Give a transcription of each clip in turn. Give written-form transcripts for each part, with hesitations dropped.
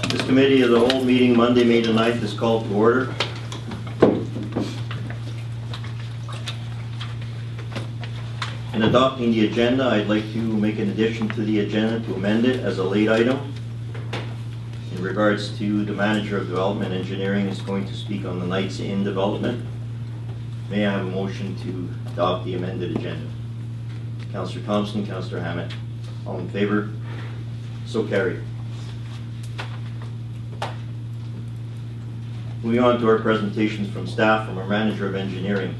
This committee of the whole meeting Monday, May the 9th is called to order. In adopting the agenda, I'd like to make an addition to the agenda to amend it as a late item. In regards to the manager of development engineering is going to speak on the Knights Inn development. May I have a motion to adopt the amended agenda? Councillor Thompson, Councillor Hammett, all in favor? So carried. Moving on to our presentations from staff, from our manager of engineering.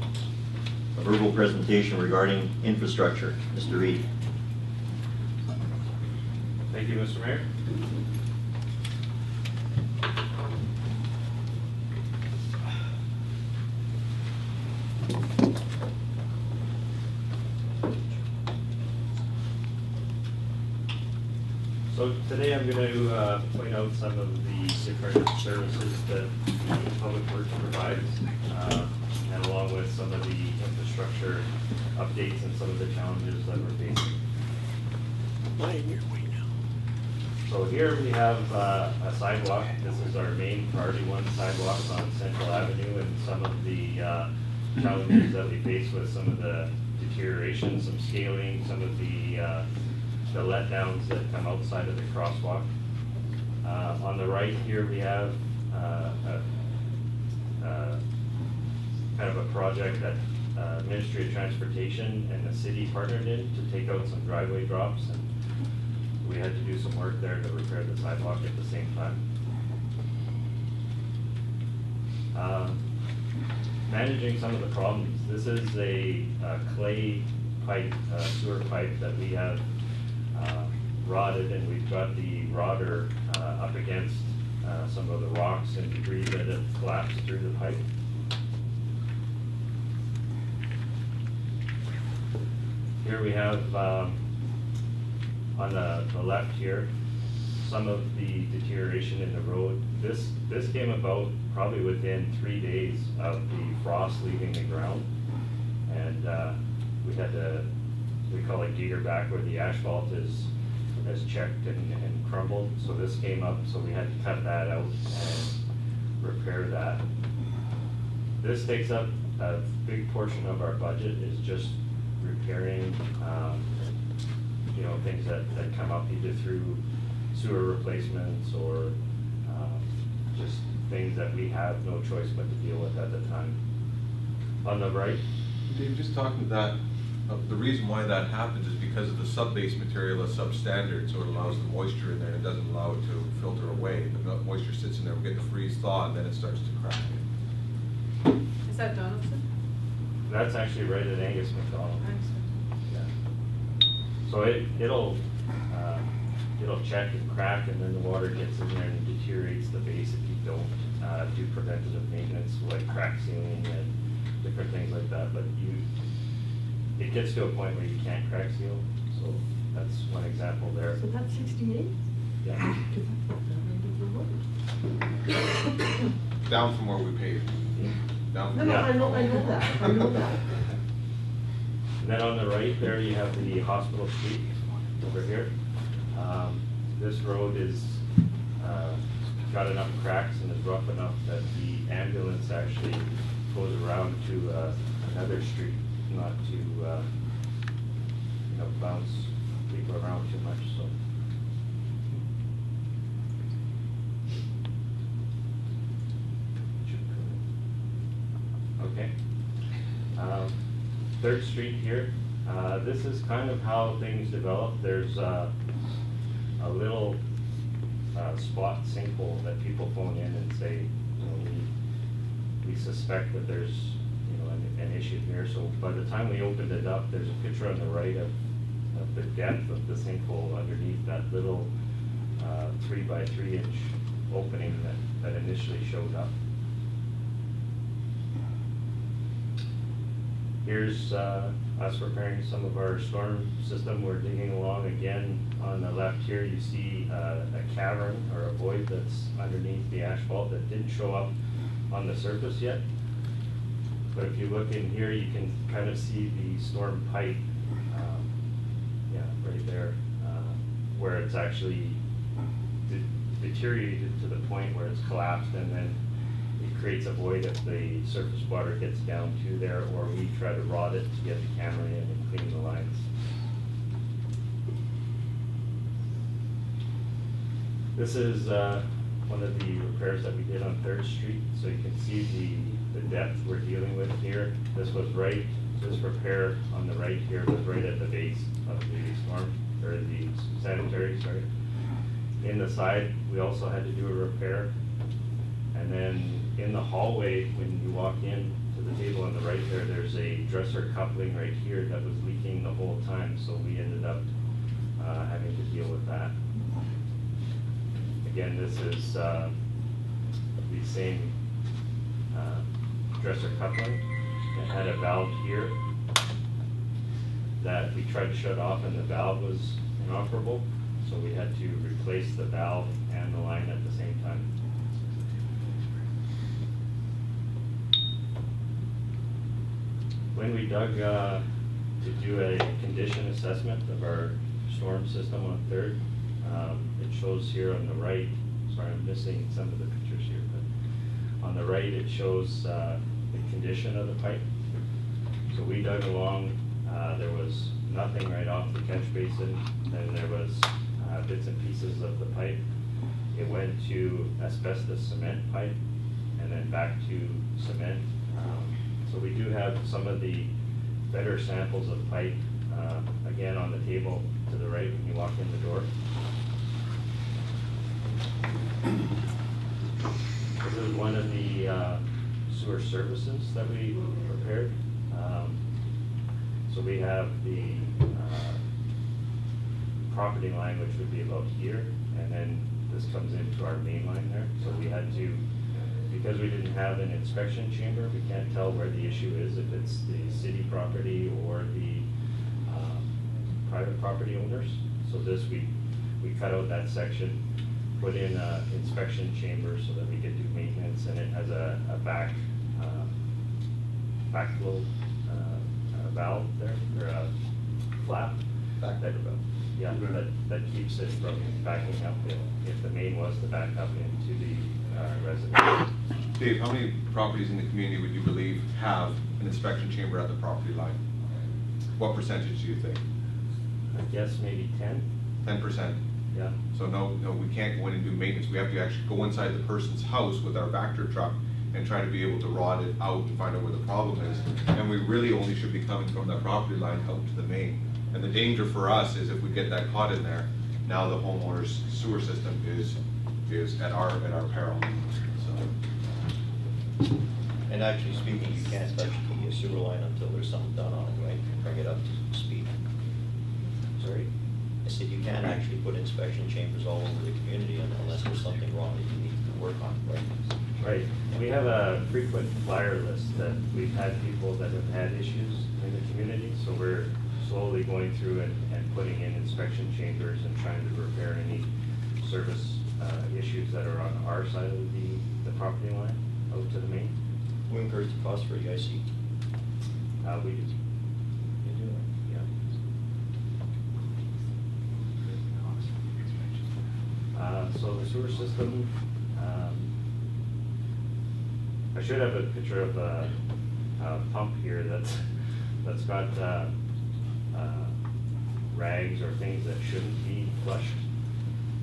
A verbal presentation regarding infrastructure. Mr. Reid. Thank you, Mr. Mayor. So today I'm going to point out some of the different services that Public Works provides, and along with some of the infrastructure updates and some of the challenges that we're facing. So here we have a sidewalk. This is our main priority one sidewalk on Central Avenue, and some of the challenges that we face with some of the deterioration, some scaling, some of the letdowns that come outside of the crosswalk. On the right here we have kind of a project that Ministry of Transportation and the city partnered in to take out some driveway drops, and we had to do some work there to repair the sidewalk at the same time. Managing some of the problems. This is a clay pipe, sewer pipe that we have rotted, and we've got the rotter up against some of the rocks and debris that have collapsed through the pipe. Here we have on the left here some of the deterioration in the road. This came about probably within 3 days of the frost leaving the ground, and we had to, we call it gator back, where the asphalt is checked and crumbled. So this came up, so we had to cut that out and repair that. This takes up a big portion of our budget, is just repairing you know, things that come up either through sewer replacements or just things that we have no choice but to deal with at the time. On the right, Dave, just talking to that, the reason why that happens is because of the sub-base material is substandard, so it allows the moisture in there and it doesn't allow it to filter away. The moisture sits in there, we get the freeze thaw, and then it starts to crack. Is that Donaldson? that's actually right at Angus McDonald. Yeah. So it'll check and crack, and then the water gets in there and deteriorates the base if you don't do preventative maintenance, like crack sealing and different things like that. But it gets to a point where you can't crack seal, so that's one example there. So that's 68? Yeah. Down from where we paved. Down from No, Yeah. I know that. I know that. And then on the right there, you have the Hospital Street over here. This road is got enough cracks and is rough enough that the ambulance actually goes around to another street, not to bounce people around too much. So. Okay. 3rd Street here. This is kind of how things develop. There's a little spot sinkhole that people phone in and say, we suspect that there's an issue here. So by the time we opened it up, there's a picture on the right of the depth of the sinkhole underneath that little 3 by 3 inch opening that initially showed up. Here's us repairing some of our storm system. We're digging along again. On the left here, you see a cavern or a void that's underneath the asphalt that didn't show up on the surface yet. But if you look in here, you can kind of see the storm pipe, right there, where it's actually deteriorated to the point where it's collapsed, and then it creates a void if the surface water gets down to there, or we try to rod it to get the camera in and clean the lines. This is one of the repairs that we did on 3rd Street, so you can see the depth we're dealing with here. This repair on the right here was right at the base of the storm, or the sanitary, sorry. In the side, we also had to do a repair. And then in the hallway, when you walk in to the table on the right there, there's a dresser coupling right here that was leaking the whole time, so we ended up having to deal with that. Again, this is the same dresser coupling. It had a valve here that we tried to shut off, and the valve was inoperable, so we had to replace the valve and the line at the same time. When we dug to do a condition assessment of our storm system on 3rd, it shows here on the right, sorry, I'm missing some of the pictures here, but on the right it shows the condition of the pipe. So we dug along, there was nothing right off the catch basin, then there was bits and pieces of the pipe. It went to asbestos cement pipe, and then back to cement. So we do have some of the better samples of pipe, again on the table to the right when you walk in the door. This is one of the sewer services that we prepared. So we have the property line, which would be about here, and then this comes into our main line there. So we had to, because we didn't have an inspection chamber, we can't tell where the issue is, if it's the city property or the private property owners. So this, we cut out that section, put in an inspection chamber so that we could do maintenance, and it has a backflow valve there, or a flap. Backdoor valve. Yeah, that keeps it from backing up if the main was to back up into the residence. Dave, how many properties in the community would you believe have an inspection chamber at the property line? What percentage do you think? I guess maybe 10. 10%. Yeah. So no, we can't go in and do maintenance. We have to actually go inside the person's house with our Vector truck and try to be able to rod it out and find out where the problem is. And we really only should be coming from that property line out to the main. And the danger for us is if we get that caught in there, now the homeowner's sewer system is at our peril. So. And actually speaking, you can't touch the sewer line until there's something done on it, right? Bring it up to speed. Sorry? I said you can't actually put inspection chambers all over the community unless there's something wrong that you need to work on, right? Right. We have a frequent flyer list that we've had people that have had issues in the community, so we're slowly going through and putting in inspection chambers and trying to repair any service issues that are on our side of the property line out to the main. Who incurs the cost for the IC? We do. You do, Yeah. So the sewer system, I should have a picture of a pump here that's got rags or things that shouldn't be flushed.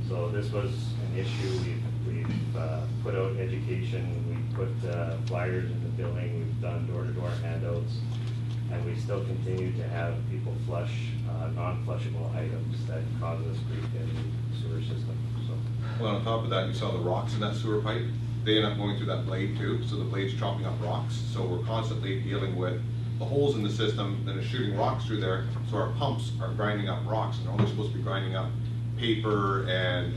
So this was an issue. We've put out education. We put flyers in the building. We've done door-to-door handouts, and we still continue to have people flush non-flushable items that cause us grief in the sewer system. So. Well, on top of that, you saw the rocks in that sewer pipe. They end up going through that blade too, so the blade's chopping up rocks. So we're constantly dealing with the holes in the system, then it's shooting rocks through there. So our pumps are grinding up rocks, and they're only supposed to be grinding up paper and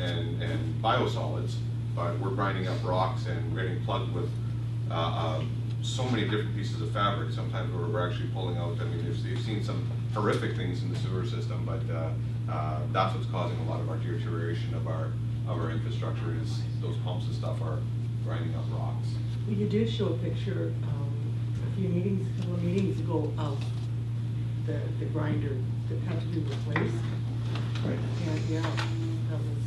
biosolids, but we're grinding up rocks and we're getting plugged with so many different pieces of fabric. Sometimes we're actually pulling out, I mean, you've seen some horrific things in the sewer system, but that's what's causing a lot of our deterioration of our infrastructure is those pumps and stuff are grinding up rocks. Well, you did show a picture a couple of meetings ago of the grinder that had to be replaced. Right. And yeah, that was.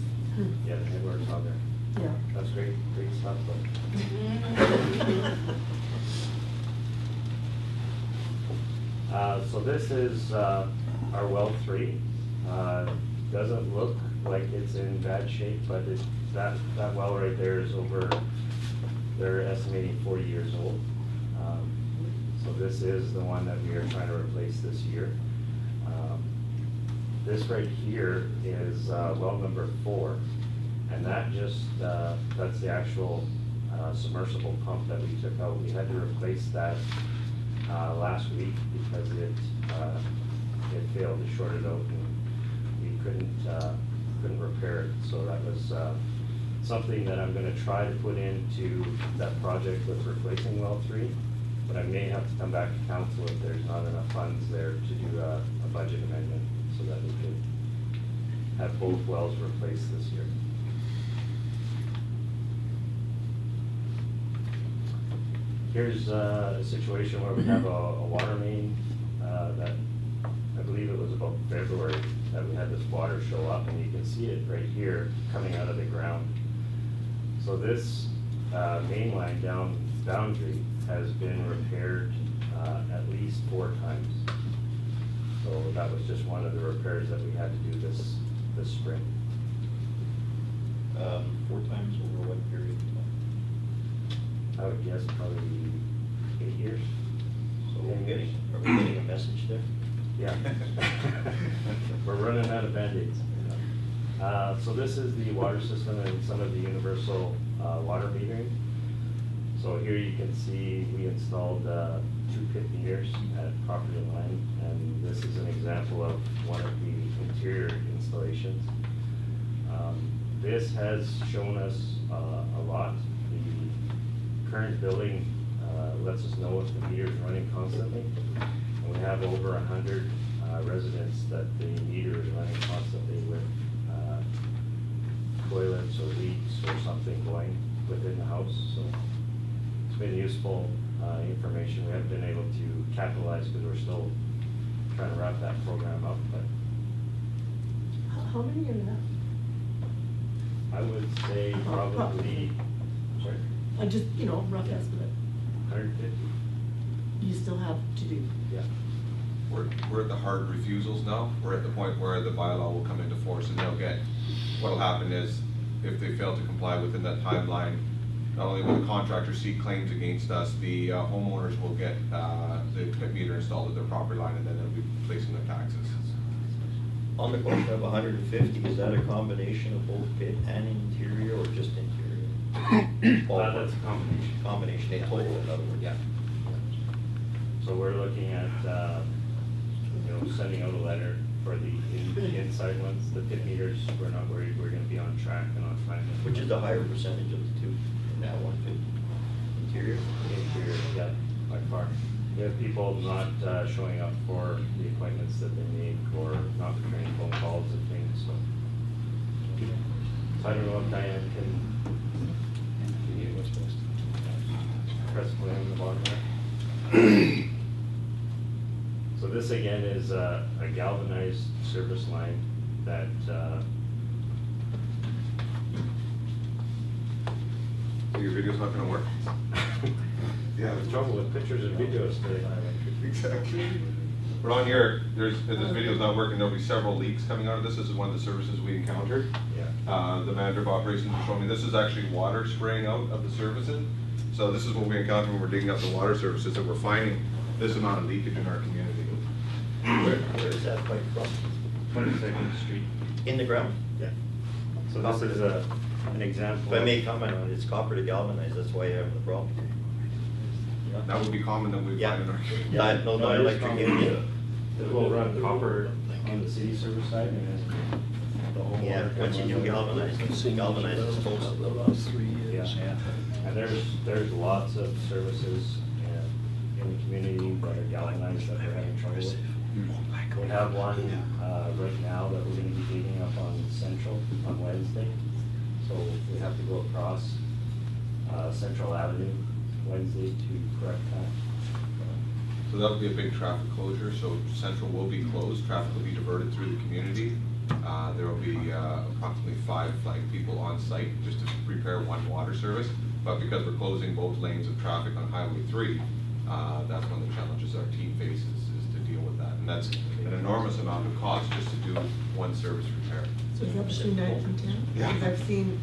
Yeah, the headworks on there. Yeah. That's great stuff, so this is our well 3. Doesn't look like it's in bad shape, but that well right there is over, they're estimating 40 years old. So this is the one that we are trying to replace this year. This right here is well number 4, and that just, that's the actual submersible pump that we took out. We had to replace that last week because it failed, it shorted out, and we couldn't repair it. So that was something that I'm going to try to put into that project with replacing well 3, but I may have to come back to council if there's not enough funds there to do a budget amendment so that we could have both wells replaced this year. Here's a situation where we have a water main that I believe it was about February that we had this water show up, and you can see it right here coming out of the ground. So this main line down boundary has been repaired at least 4 times. So that was just one of the repairs that we had to do this spring. 4 times over what period of time? I would guess probably 8 years. So are we getting a message there? Yeah. We're running out of Band-Aids. So this is the water system and some of the universal water metering. So here you can see we installed 2 pit meters at property line, and this is an example of one of the interior installations. This has shown us a lot. The current billing lets us know if the meter is running constantly. And we have over 100 residents that the meter is running constantly with toilets or leaks or something going within the house. So it's been useful information. We haven't been able to capitalize because we're still trying to wrap that program up. But How many are left? I would say probably, sorry, Just, rough estimate. 150. You still have to do. Yeah. We're at the hard refusals now. We're at the point where the bylaw will come into force, and what'll happen is, if they fail to comply within that timeline, not only will the contractor seek claims against us, the homeowners will get the pit meter installed at their property line, and then they'll be placing their taxes. On the question of 150, is that a combination of both pit and interior, or just interior? That's a combination. Combination, in total, in other words. Yeah. So we're looking at, sending out a letter for the inside ones. The pit meters, we're not worried, we're gonna be on track and on time. Which is the higher percentage of the two, in that 150? Interior? Interior, yeah, by far. We have people not showing up for the appointments that they make, or not returning phone calls and things, so. I don't know if Diane can press play on the bottom there. So this again is a galvanized service line that So your video's not gonna work? yeah, the trouble with pictures and videos today. Exactly. But on here, this video's not working, there'll be several leaks coming out of this. This is one of the services we encountered. Yeah. The manager of operations was showing me, this is actually water spraying out of the services. So this is what we encountered when we're digging up the water services, that we're finding this amount of leakage in our community. Where is that pipe from? 22nd Street. In the ground? Yeah. So this is an example. If I may comment on it, it's copper to galvanize, that's why you have the problem. That would be common that we Yeah. find in our community. Yeah, no, not it is electric common. unit. It will run copper on the city service side, and then the whole. Yeah, water once you do comes on. galvanize, it's toast. Yeah, and there's lots of services in the community that are galvanized that we're having trouble with. We have one right now that we're going to be digging up on Central on Wednesday. So we have to go across Central Avenue Wednesday to correct that. So that'll be a big traffic closure, so Central will be closed, traffic will be diverted through the community. There will be approximately 5 flag people on site just to repair one water service. But because we're closing both lanes of traffic on Highway 3, that's one of the challenges our team faces, is to deal with that. And that's an enormous amount of cost just to do one service repair. So is that between 9 and 10? Yeah. Because I've seen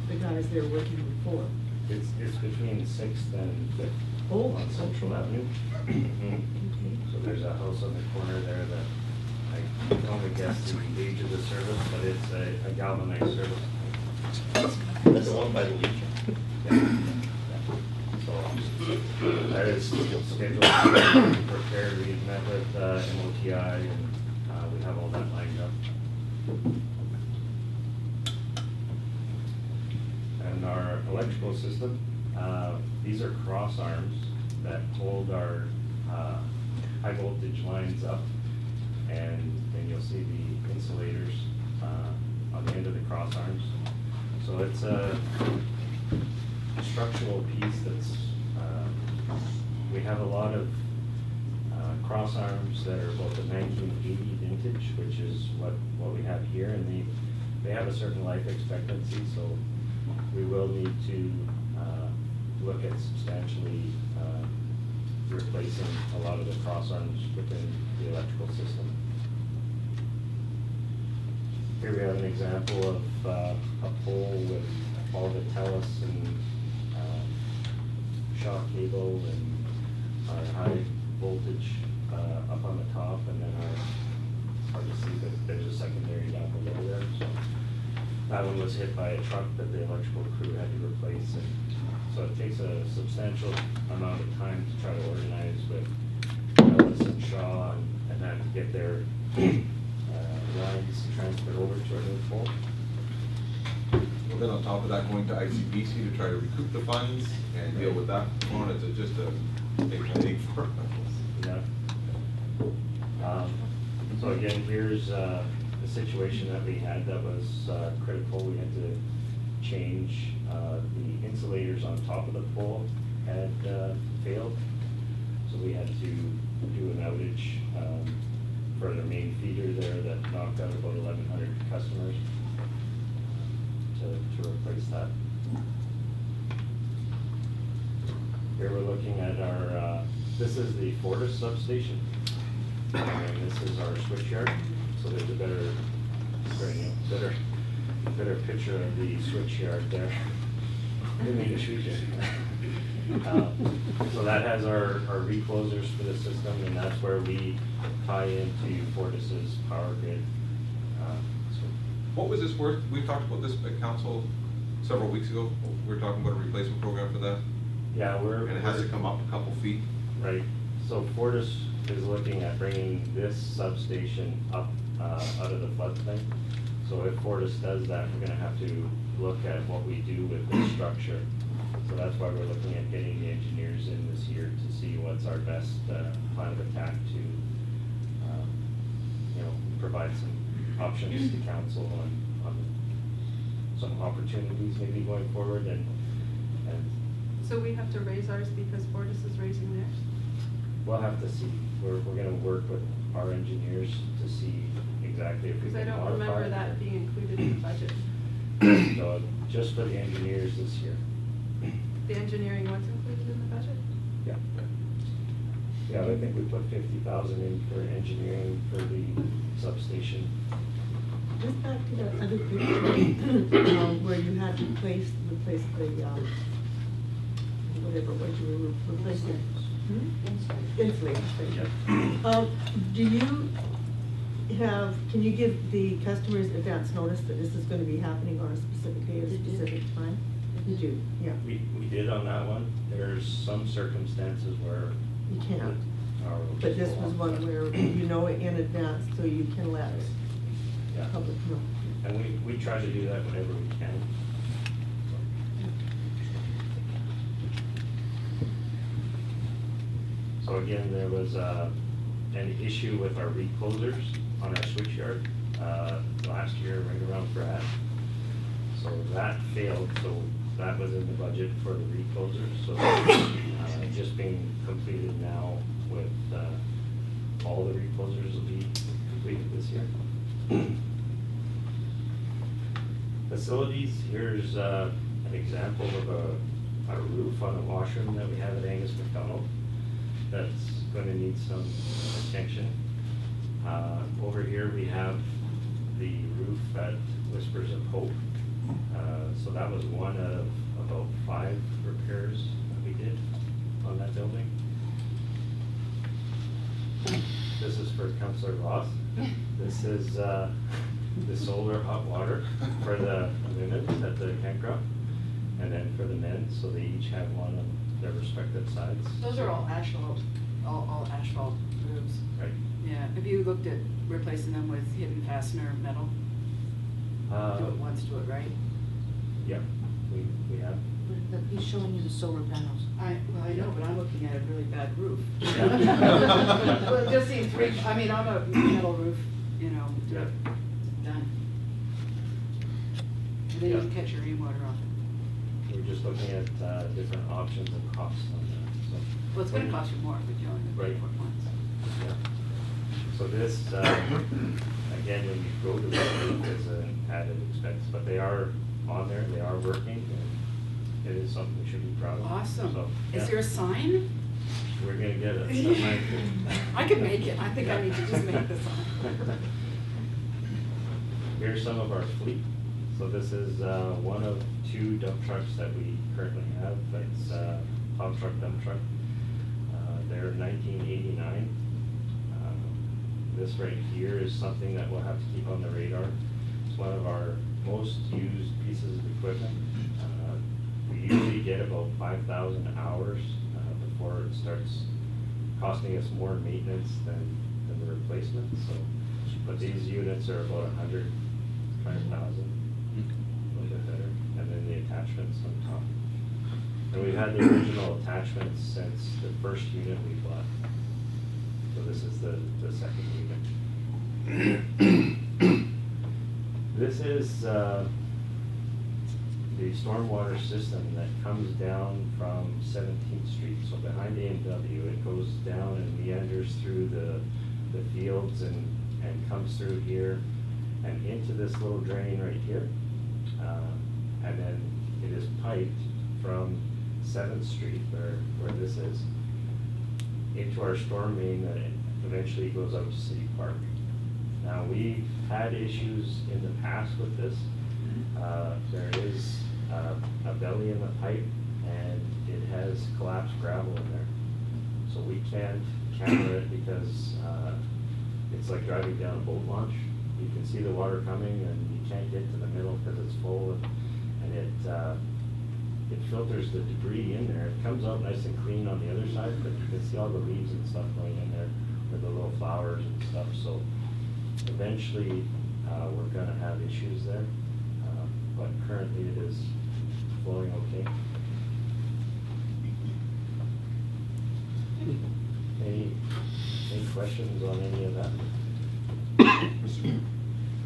the guys there working before. It's between 6th and 5th Oh, on Central okay. Avenue. Okay. So there's a house on the corner there that I can only guess the age of the service, but it's a galvanized service. That's the one by the Legion. Yeah. So that is scheduled to be prepared. We met with MOTI and we have all that lined up. And our electrical system, these are cross arms that hold our high voltage lines up, and then you'll see the insulators on the end of the cross arms. So it's a structural piece that's, we have a lot of cross arms that are about the 1980 vintage, which is what we have here, and they have a certain life expectancy, so we will need to look at substantially replacing a lot of the cross arms within the electrical system. Here we have an example of a pole with all the TELUS and shock cable and our high voltage up on the top, and then hard to see, but there's a secondary down below there. So that one was hit by a truck that the electrical crew had to replace, and so it takes a substantial amount of time to try to organize with TELUS and Shaw and that to get their lines transferred over to our new pole. Well, then on top of that, going to ICBC to try to recoup the funds and deal with that component is just a big headache for us. Yeah. So again, here's the situation that we had that was critical. We had to change the insulators on top of the pole had failed. So we had to do an outage for the main feeder there that knocked out about 1,100 customers to replace that. Here we're looking at our, this is the Fortis substation, and this is our switchyard. So there's a better picture of the switchyard there. Didn't mean to shoot you. So that has our reclosers for the system, and that's where we tie into Fortis's power grid. What was this worth? We talked about this at council several weeks ago. We were talking about a replacement program for that. Yeah, And it has to come up a couple feet. Right. So Fortis is looking at bringing this substation up out of the floodplain. So if Fortis does that, we're going to have to look at what we do with this structure. So that's why we're looking at getting the engineers in this year to see what's our best plan of attack to, provide some options to council on some opportunities maybe going forward. And So we have to raise ours because Fortis is raising theirs? we'll have to see. We're going to work with our engineers to see exactly if we Because I can don't modify remember it. that being included in the budget. So just for the engineers this year. The engineering was included in the budget? Yeah. Yeah, I think we put 50,000 in for engineering for the substation. Just back to that other picture, where you had to replace the, whatever, what you were replacing. Insulators, thank you. Do you have, can you give the customers advance notice that this is gonna be happening on a specific day, at a specific time? You do, yeah. We did on that one. There's some circumstances where. You can't. our- But this was one where you know it in advance, so you can let Yeah. the public know. And we try to do that whenever we can. So again, there was an issue with our reclosers on our switchyard last year, right around Brad. So that failed, so that was in the budget for the reclosers. So just being completed now with all the reclosers will be completed this year. Facilities, here's an example of a roof on a washroom that we have at Angus McDonald that's going to need some attention. Over here we have the roof at Whispers of Hope. So that was one out of about 5 repairs that we did on that building. This is for Councillor Ross. This is the solar hot water for the women at the campground, and then for the men, so they each have one on their respective sides. Those are all asphalt, all asphalt roofs. Right. Yeah, have you looked at replacing them with hidden fastener metal? Do it once, do it right? Yeah, we have. But he's showing you the solar panels. Well, I know, but I'm looking at a really bad roof. Yeah. Well, it just seems I mean, I'm a metal roof, you know, Yeah. done. And then you Yeah. can catch your rainwater off it. We're just looking at different options and costs on that, so. Well, it's gonna cost you more, but you only pay for it once. Yeah. So this, again, when you go to the roof, is an added expense, but they are on there, they are working, and it is something we should be proud of. Awesome. So, Is yeah, there a sign? We're gonna get it. I can make it. I think I need to just make the sign. Here's some of our fleet. So this is one of 2 dump trucks that we currently have. It's plow truck, dump truck. They're 1989. This right here is something that we'll have to keep on the radar. It's one of our most used pieces of equipment. We usually get about 5,000 hours before it starts costing us more maintenance than the replacement. So, but these units are about 100,000, a little bit better, and then the attachments on top. And we've had the original attachments since the first unit we bought. So this is the second unit. This is the stormwater system that comes down from 17th Street. So behind A&W, it goes down and meanders through the fields and comes through here and into this little drain right here. And then it is piped from 7th Street, where this is, into our storm main that eventually goes out to City Park. Now, we've had issues in the past with this. There is a belly in the pipe, and it has collapsed gravel in there. So we can't camera it because it's like driving down a boat launch. You can see the water coming, and you can't get to the middle because it's full, and it filters the debris in there. It comes out nice and clean on the other side, but you can see all the leaves and stuff going in there with the little flowers and stuff. So eventually, we're gonna have issues there, but currently it is flowing okay. Any questions on any of that?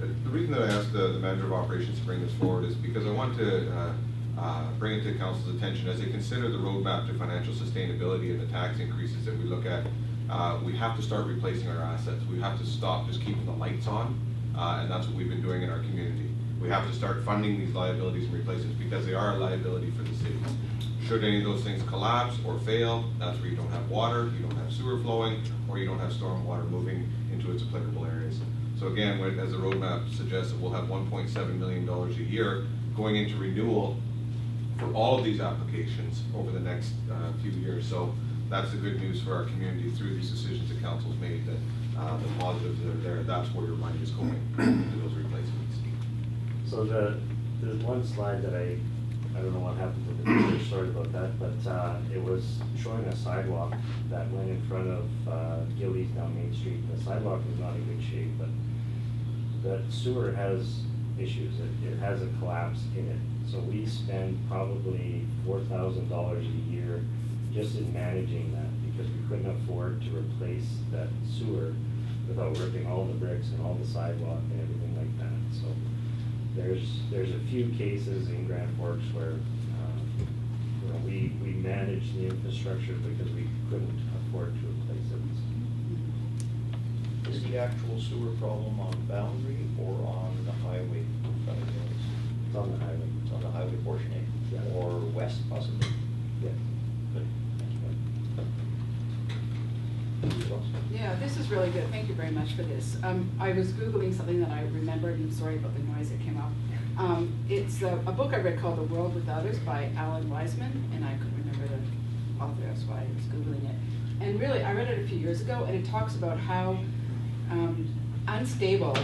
The reason that I asked the manager of operations to bring this forward is because I want to bring it to council's attention as they consider the roadmap to financial sustainability and the tax increases that we look at. We have to start replacing our assets. We have to stop just keeping the lights on, and that's what we've been doing in our community. We have to start funding these liabilities and replacements because they are a liability for the city. Should any of those things collapse or fail, that's where you don't have water, you don't have sewer flowing, or you don't have storm water moving into its applicable areas. So again, as the roadmap suggests, that we'll have $1.7 million a year going into renewal for all of these applications over the next few years. So that's the good news for our community through these decisions that council's made, that the positives that are there, that's where your money is going to those replacements. So there's one slide that I don't know what happened to the picture, sorry about that, but it was showing a sidewalk that went in front of Gillies down Main Street. The sidewalk is not in good shape, but the sewer has issues. It has a collapse in it. So we spend probably $4,000 a year just in managing that because we couldn't afford to replace that sewer without ripping all the bricks and all the sidewalk and everything like that. So there's a few cases in Grand Forks where we managed the infrastructure because we couldn't afford to replace it. is the actual sewer problem on Boundary or on the highway side of things? It's on the highway. It's on the highway portion, eh? Yeah. Or west possibly? Yeah. Good, thank you. Yeah, this is really good. Thank you very much for this. I was Googling something that I remembered, and sorry about the noise that came up. It's a book I read called The World Without Us by Alan Wiseman, and I couldn't remember the author, that's why I was Googling it. And really, I read it a few years ago, and it talks about how unstable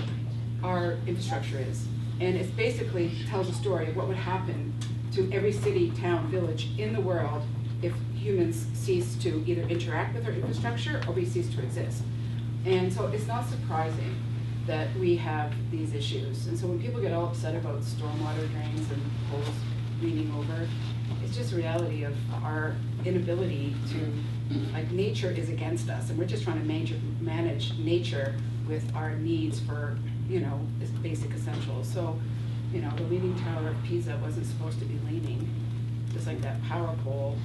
our infrastructure is. And it basically tells a story of what would happen to every city, town, village in the world if humans cease to either interact with our infrastructure or we cease to exist. And so it's not surprising that we have these issues. And so when people get all upset about stormwater drains and holes leaning over, it's just a reality of our inability to, like, nature is against us, and we're just trying to manage nature with our needs for, you know, this basic essentials. So, you know, the Leaning Tower of Pisa wasn't supposed to be leaning, just like that power pole.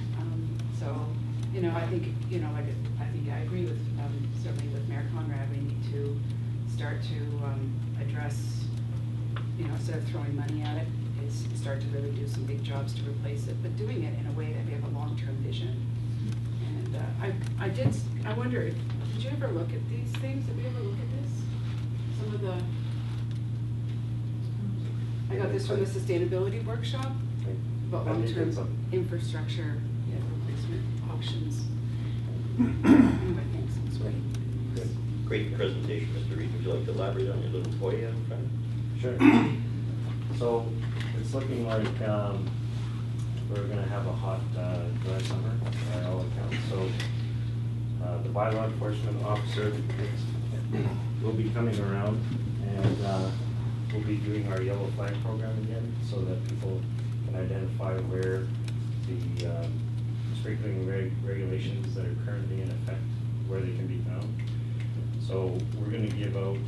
So, you know, I think, you know, like, I think I agree with, certainly with Mayor Conrad, we need to start to address, you know, instead of throwing money at it, is start to really do some big jobs to replace it, but doing it in a way that we have a long-term vision. And I wonder, did you ever look at these things? Did we ever look at this? Some of the, I got this from the sustainability workshop about long-term infrastructure replacement options. Anyway, thanks. It's great. Great presentation, Mr. Reed. Would you like to elaborate on your little toy you have in front of you? Sure. So it's looking like we're going to have a hot dry summer by all accounts. So the bylaw enforcement officer will be coming around, and we'll be doing our yellow flag program again so that people can identify where the sprinkling regulations that are currently in effect, where they can be found. So we're going to give out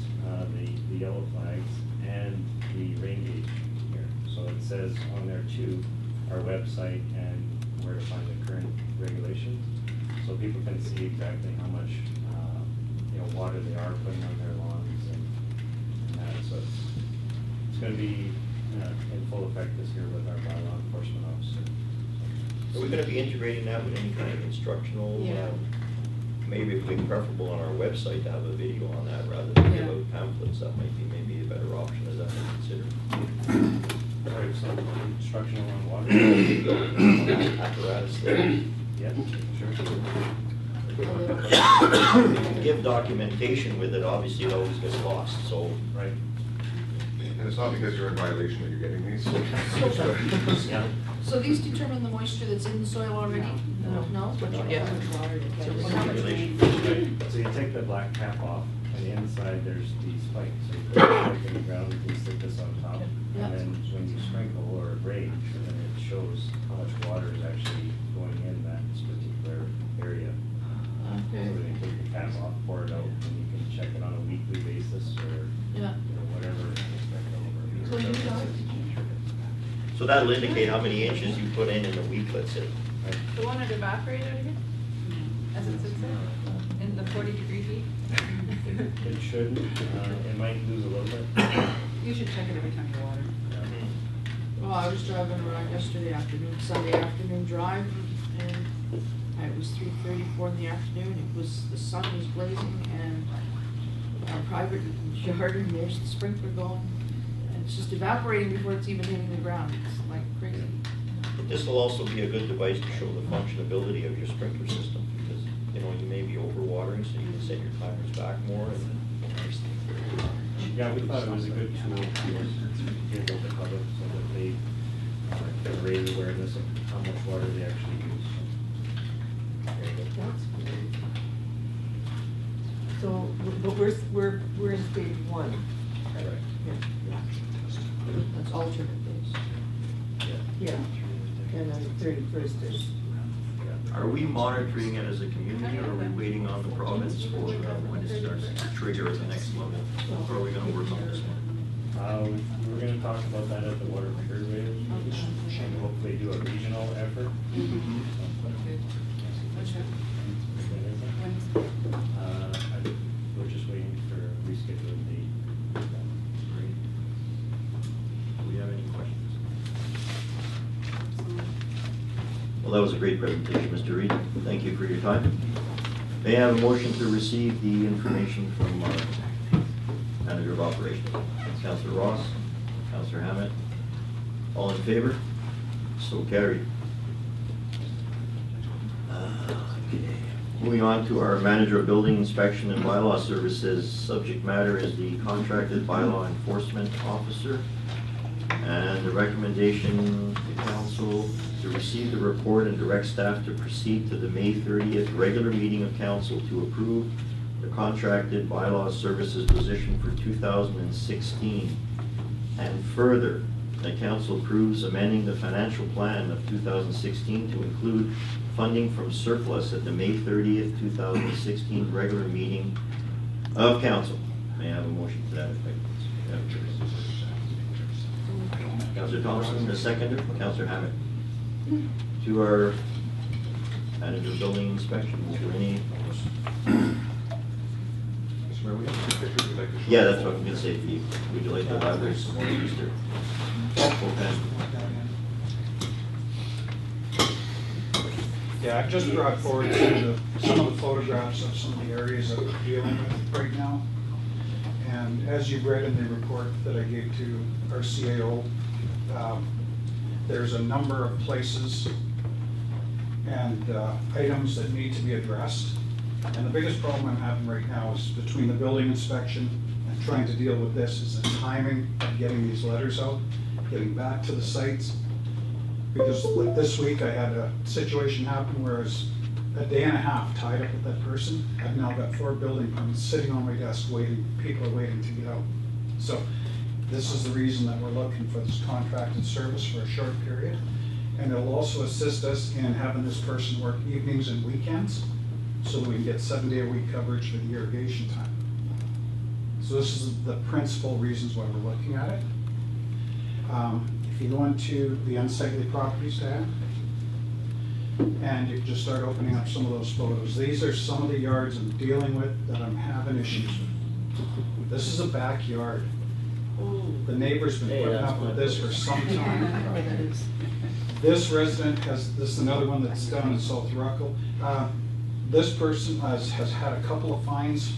the yellow flags and the rain gauge here. So it says on there too, our website and where to find the current regulations. So people can see exactly how much you know, water they are putting on their lawns and that. So it's going to be in full effect this year with our bylaw enforcement officer. Are we going to be integrating that with any kind of instructional? Yeah. Maybe if it's preferable on our website to have a video on that rather than give Yeah. out pamphlets, that might be maybe a better option. Is that considered? Sorry, some instructional on water. Apparatus there. Yeah, sure. If you give documentation with it, obviously it always gets lost, so. Right. And it's not because you're in violation that you're getting these. Yeah. So these determine the moisture that's in the soil already? No? Yeah. Regulation. Right. So you take the black cap off, and the inside there's the spike. So you put it back in the ground, you can stick this on top. Yeah. And then when you sprinkle or range, then it shows how much water is actually going in that particular area. Okay. So then you take the cap off, pour it out, and you can check it on a weekly basis or Yeah. you know, whatever. So you got- So that'll indicate how many inches you put in a week, let's say. Right. The one that evaporate out of here? As it sits there, in the 40-degree heat? It shouldn't. It might lose a little bit. You should check it every time you water. Well, I was driving around yesterday afternoon, Sunday afternoon drive, and it was 3:34 in the afternoon. It was, the sun was blazing, and our private yard, and there's the sprinkler going. And it's just evaporating before it's even hitting the ground. It's like crazy. But this will also be a good device to show the functionability of your sprinkler system, because, you know, you may be overwatering, so you can set your timers back more and. Yeah, we thought it was a good tool to give to the public so that they can raise awareness of how much water they actually use. So, but we're in stage one. Right. Yeah. That's alternate days. Yeah, and then the 31st is. Are we monitoring it as a community, or are we waiting on the province for when it starts to trigger at the next level? Or are we gonna work on this one? We're gonna talk about that at the water survey, and hopefully do a regional effort. What's that? I believe we're just waiting for rescheduling date. Great. Do we have any questions? Well, that was a great presentation, Mr. Reed. Thank you for your time. May I have a motion to receive the information from our Manager of Operations? Councillor Ross, Councillor Hammett, all in favor? So carried. Okay. Moving on to our Manager of Building Inspection and Bylaw Services. Subject matter is the Contracted Bylaw Enforcement Officer. And the recommendation to council to receive the report and direct staff to proceed to the May 30th regular meeting of council to approve the Contracted Bylaw Services position for 2016. And further, the council approves amending the financial plan of 2016 to include funding from surplus at the May 30th, 2016 regular meeting of council. May I have a motion to that effect? Councillor Thompson, the seconder. Councillor Hammett. To our Manager of Building Inspection, is there any? Mr. Mayor, we have two pictures we'd like to show. Yeah, that's what I'm gonna say to you. Would you like to elaborate some more, Mr. Fulton? Yeah, I've just brought forward some of the photographs of some of the areas that we're dealing with right now. And as you've read in the report that I gave to our CAO, there's a number of places and items that need to be addressed. And the biggest problem I'm having right now is between the building inspection and trying to deal with this is the timing of getting these letters out, getting back to the sites. Because like this week, I had a situation happen where I was a day and a half tied up with that person. I've now got 4 building permits sitting on my desk waiting, people are waiting to get out. So this is the reason that we're looking for this contracted service for a short period. And it'll also assist us in having this person work evenings and weekends so that we can get 7-day-a-week coverage for the irrigation time. So this is the principal reasons why we're looking at it. If you go into the unsightly properties tab, and you can just start opening up some of those photos. These are some of the yards I'm dealing with that I'm having issues with. This is a backyard. The neighbor's been putting up with this for some time. This resident has, this is another one that's down in South Ruckle. This person has had a couple of fines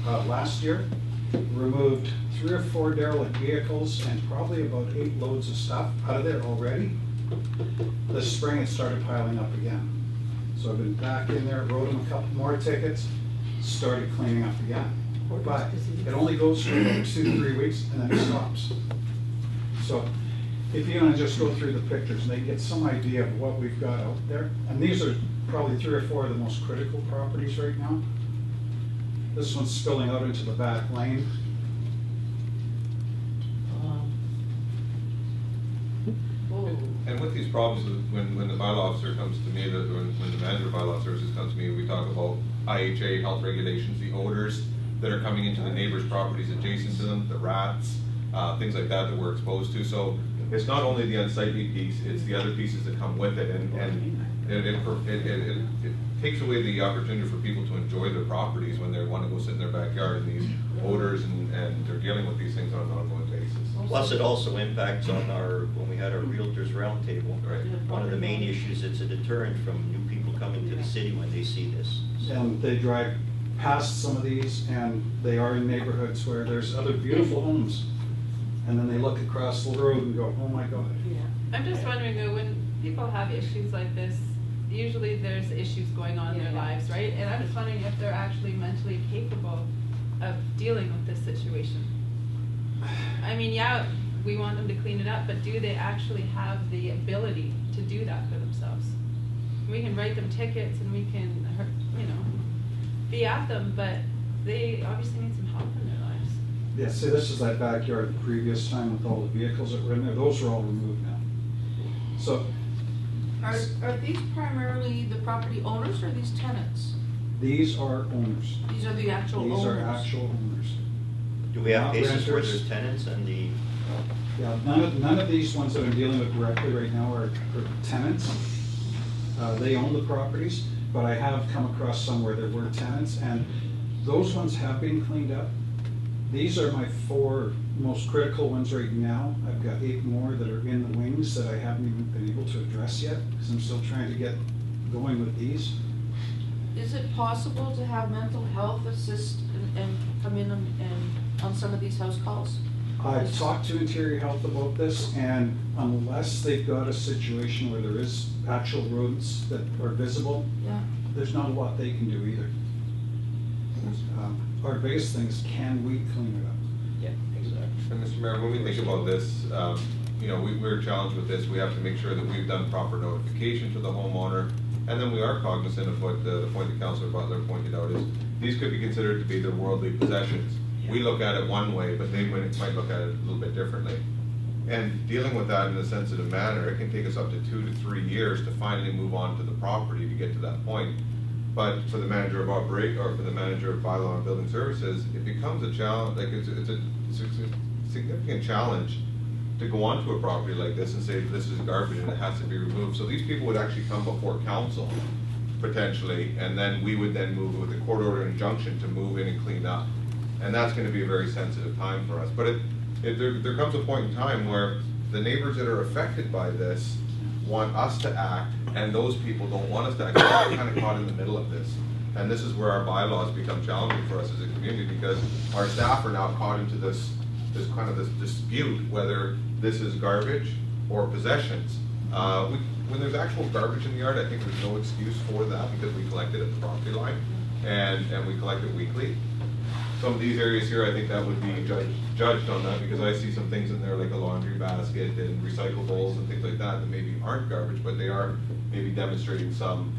last year, removed 3 or 4 derelict vehicles and probably about 8 loads of stuff out of there already. This spring it started piling up again. So I've been back in there, wrote him a couple more tickets, started cleaning up again. But it only goes for about 2-3 weeks and then it stops. So if you want to just go through the pictures and they get some idea of what we've got out there, and these are probably 3 or 4 of the most critical properties right now. This one's spilling out into the back lane. And with these problems, when the bylaw officer comes to me, when the manager of bylaw services comes to me, we talk about IHA, health regulations, the odors that are coming into the neighbors' properties adjacent to them, the rats, things like that we're exposed to. So it's not only the unsightly piece, it's the other pieces that come with it, and it takes away the opportunity for people to enjoy their properties when they want to go sit in their backyard and these odors and they're dealing with these things on an ongoing basis. Plus, it also impacts on our, when we had our Realtors Roundtable, Right. one of the main issues, it's a deterrent from new people coming to the city when they see this. And they drive past some of these and they are in neighborhoods where there's other beautiful homes. And then they look across the road and go, oh my God. I'm just wondering though, when people have issues like this, usually there's issues going on in their lives, right? And I'm just wondering if they're actually mentally capable of dealing with this situation. I mean, yeah, we want them to clean it up, but do they actually have the ability to do that for themselves? We can write them tickets and we can, you know, be at them, but they obviously need some help in their lives. Yeah, see, this is that backyard the previous time with all the vehicles that were in there. Those are all removed now. So Are these primarily the property owners or these tenants? these are owners. These are the actual owners? These are actual owners. Do we have Not cases where renters. there's tenants and the, Yeah, none of these ones that I'm dealing with directly right now are tenants. They own the properties, but I have come across some where there were tenants, and those ones have been cleaned up. These are my 4 most critical ones right now. I've got 8 more that are in the wings that I haven't even been able to address yet, because I'm still trying to get going with these. Is it possible to have mental health assist and come in and on some of these house calls? I've talked to Interior Health about this, and unless they've got a situation where there is actual rodents that are visible, Yeah. there's not a lot they can do either. Our biggest thing is, can we clean it up? Yeah, exactly. And Mr. Mayor, when we think about this, you know, we're challenged with this. We have to make sure that we've done proper notification to the homeowner. And then we are cognizant of what the point that Councilor Butler pointed out is, these could be considered to be their worldly possessions. We look at it one way, but they might look at it a little bit differently. And dealing with that in a sensitive manner, it can take us up to 2 to 3 years to finally move on to the property to get to that point. But for the manager of operate, or for the manager of bylaw and building services, it becomes a challenge, like it's a significant challenge to go onto a property like this and say this is garbage and it has to be removed. So these people would actually come before council, potentially, and then we would then move with a court order injunction to move in and clean up. And that's gonna be a very sensitive time for us. But there comes a point in time where the neighbors that are affected by this want us to act, and those people don't want us to act. We're kind of caught in the middle of this. And this is where our bylaws become challenging for us as a community, because our staff are now caught into this dispute whether this is garbage or possessions. When there's actual garbage in the yard, I think there's no excuse for that, because we collect it at the property line, and we collect it weekly. Some of these areas here, I think that would be judged on that, because I see some things in there like a laundry basket and recyclables and things like that that maybe aren't garbage, but they are maybe demonstrating some,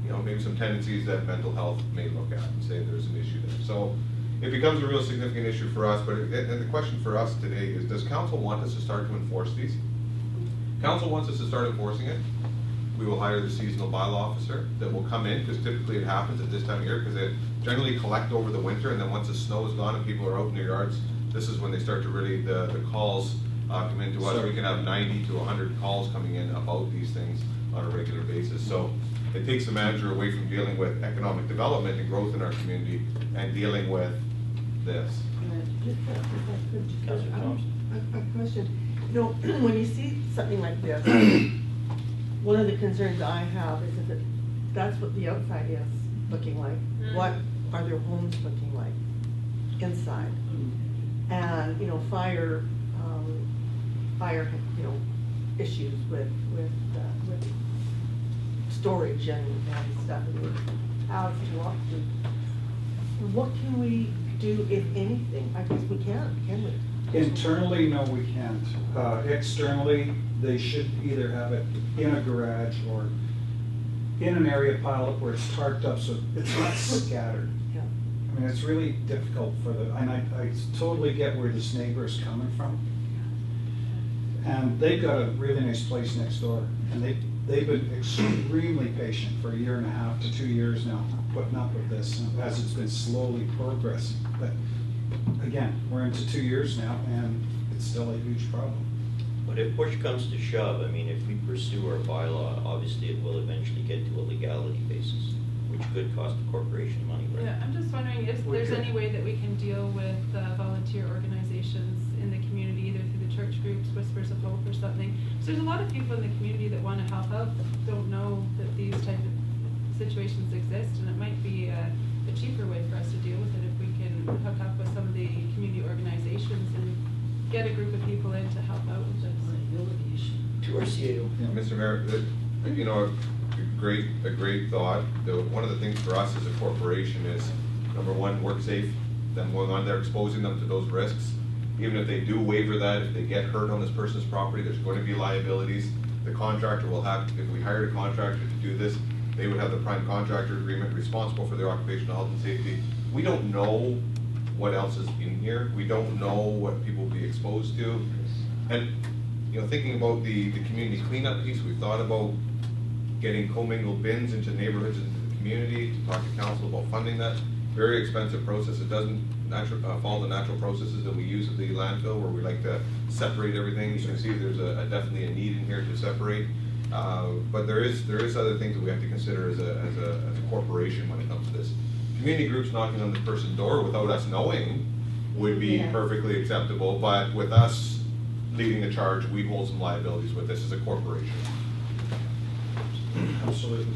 you know, maybe some tendencies that mental health may look at and say there's an issue there. So it becomes a real significant issue for us, and the question for us today is, does council want us to start to enforce these? Council wants us to start enforcing it. We will hire the seasonal bylaw officer that will come in, because typically it happens at this time of year, because they generally collect over the winter, and then once the snow is gone and people are out in their yards, this is when they start to really, the calls come into us. We can have 90 to 100 calls coming in about these things on a regular basis. So it takes the manager away from dealing with economic development and growth in our community and dealing with this. A question. You know, when you see something like this, one of the concerns I have is that that's what the outside is looking like. What are their homes looking like inside? And, you know, fire, you know, issues with storage and stuff, and houses you walk through. What can we do, if anything? I guess we can't, can we? Internally, no, we can't. Externally, they should either have it in a garage or in an area piled up where it's tarped up so it's not scattered. Yeah. I mean, it's really difficult for and I totally get where this neighbor is coming from. And they've got a really nice place next door, and they've been extremely patient for 1.5 to 2 years now, putting up with this, as it's been slowly progressing. But again, we're into 2 years now, and it's still a huge problem. But if push comes to shove, I mean, if we pursue our bylaw, obviously it will eventually get to a legality basis, which could cost the corporation money, right? Yeah, I'm just wondering if there's any way that we can deal with volunteer organizations in the community, either through the church groups, Whispers of Hope or something. So there's a lot of people in the community that want to help out, but don't know that these type of situations exist, and it might be a cheaper way for us to deal with it if we can hook up with some of the community organizations and get a group of people in to help out with this. To our CAO. Yeah, Mr. Mayor, you know, a great thought. One of the things for us as a corporation is, number one, work safe. Then going on there, exposing them to those risks. Even if they do waiver that, if they get hurt on this person's property, there's going to be liabilities. The contractor will have, if we hired a contractor to do this, they would have the prime contractor agreement responsible for their occupational health and safety. We don't know what else is in here. We don't know what people will be exposed to. And you know, thinking about the community cleanup piece, we've thought about getting commingled bins into neighborhoods, into the community, to talk to council about funding that. Very expensive process. It doesn't follow the natural processes that we use at the landfill, where we like to separate everything. You can see there's definitely a need in here to separate. But there is other things that we have to consider as a corporation when it comes to this. community groups knocking on the person's door without us knowing would be Yeah. perfectly acceptable, but with us leading the charge, we hold some liabilities with this as a corporation. Absolutely.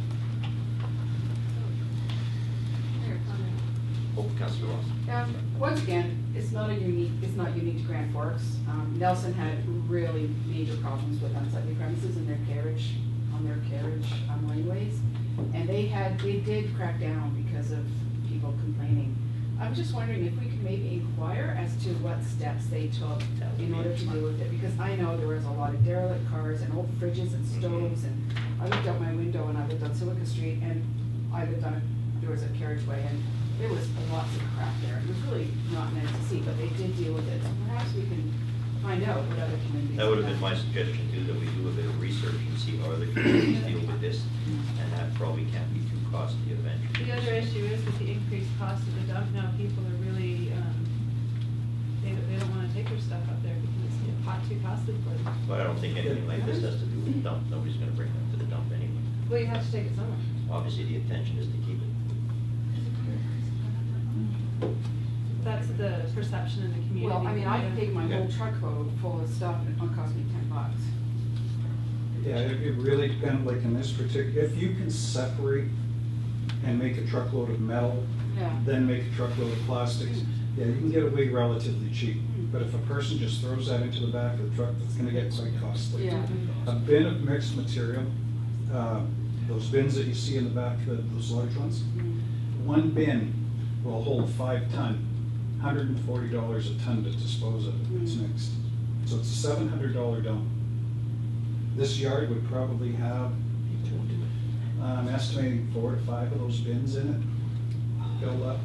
Oh, Councillor Ross. Once again, it's not unique to Grand Forks. Nelson had really major problems with unsightly premises in their carriage laneways. And they did crack down because of people complaining. I'm just wondering if we could maybe inquire as to what steps they took in order to deal with it, because I know there was a lot of derelict cars and old fridges and stoves, and I looked out my window and I lived on Silica Street, and there was a carriageway, and there was lots of crap there. It was really not meant to see, but they did deal with it. So perhaps we can find out what other communities. That would have been my suggestion too, that we do a bit of research and see how other communities deal with this, and that probably can't be too costly eventually. The other issue is with the increased cost of the dump now, people are really, they don't wanna take their stuff up there because it's too costly for them. But I don't think anything like this has to do with the dump, nobody's gonna bring them to the dump anyway. Well, you have to take it somewhere. Obviously, the intention is to keep it. That's the perception in the community. Well, I mean, I can take my whole truckload full of stuff and it'll cost me $10. Yeah, it really depends, like in this particular, if you can separate and make a truckload of metal, Yeah. then make a truckload of plastics, yeah, you can get away relatively cheap. But if a person just throws that into the back of the truck, that's gonna get quite costly. Yeah. A bin of mixed material, those bins that you see in the back, those large ones, one bin will hold 5 ton, $140 a ton to dispose of it, it's mixed. So it's a $700 dump. This yard would probably have, I'm estimating 4 to 5 of those bins in it, filled up.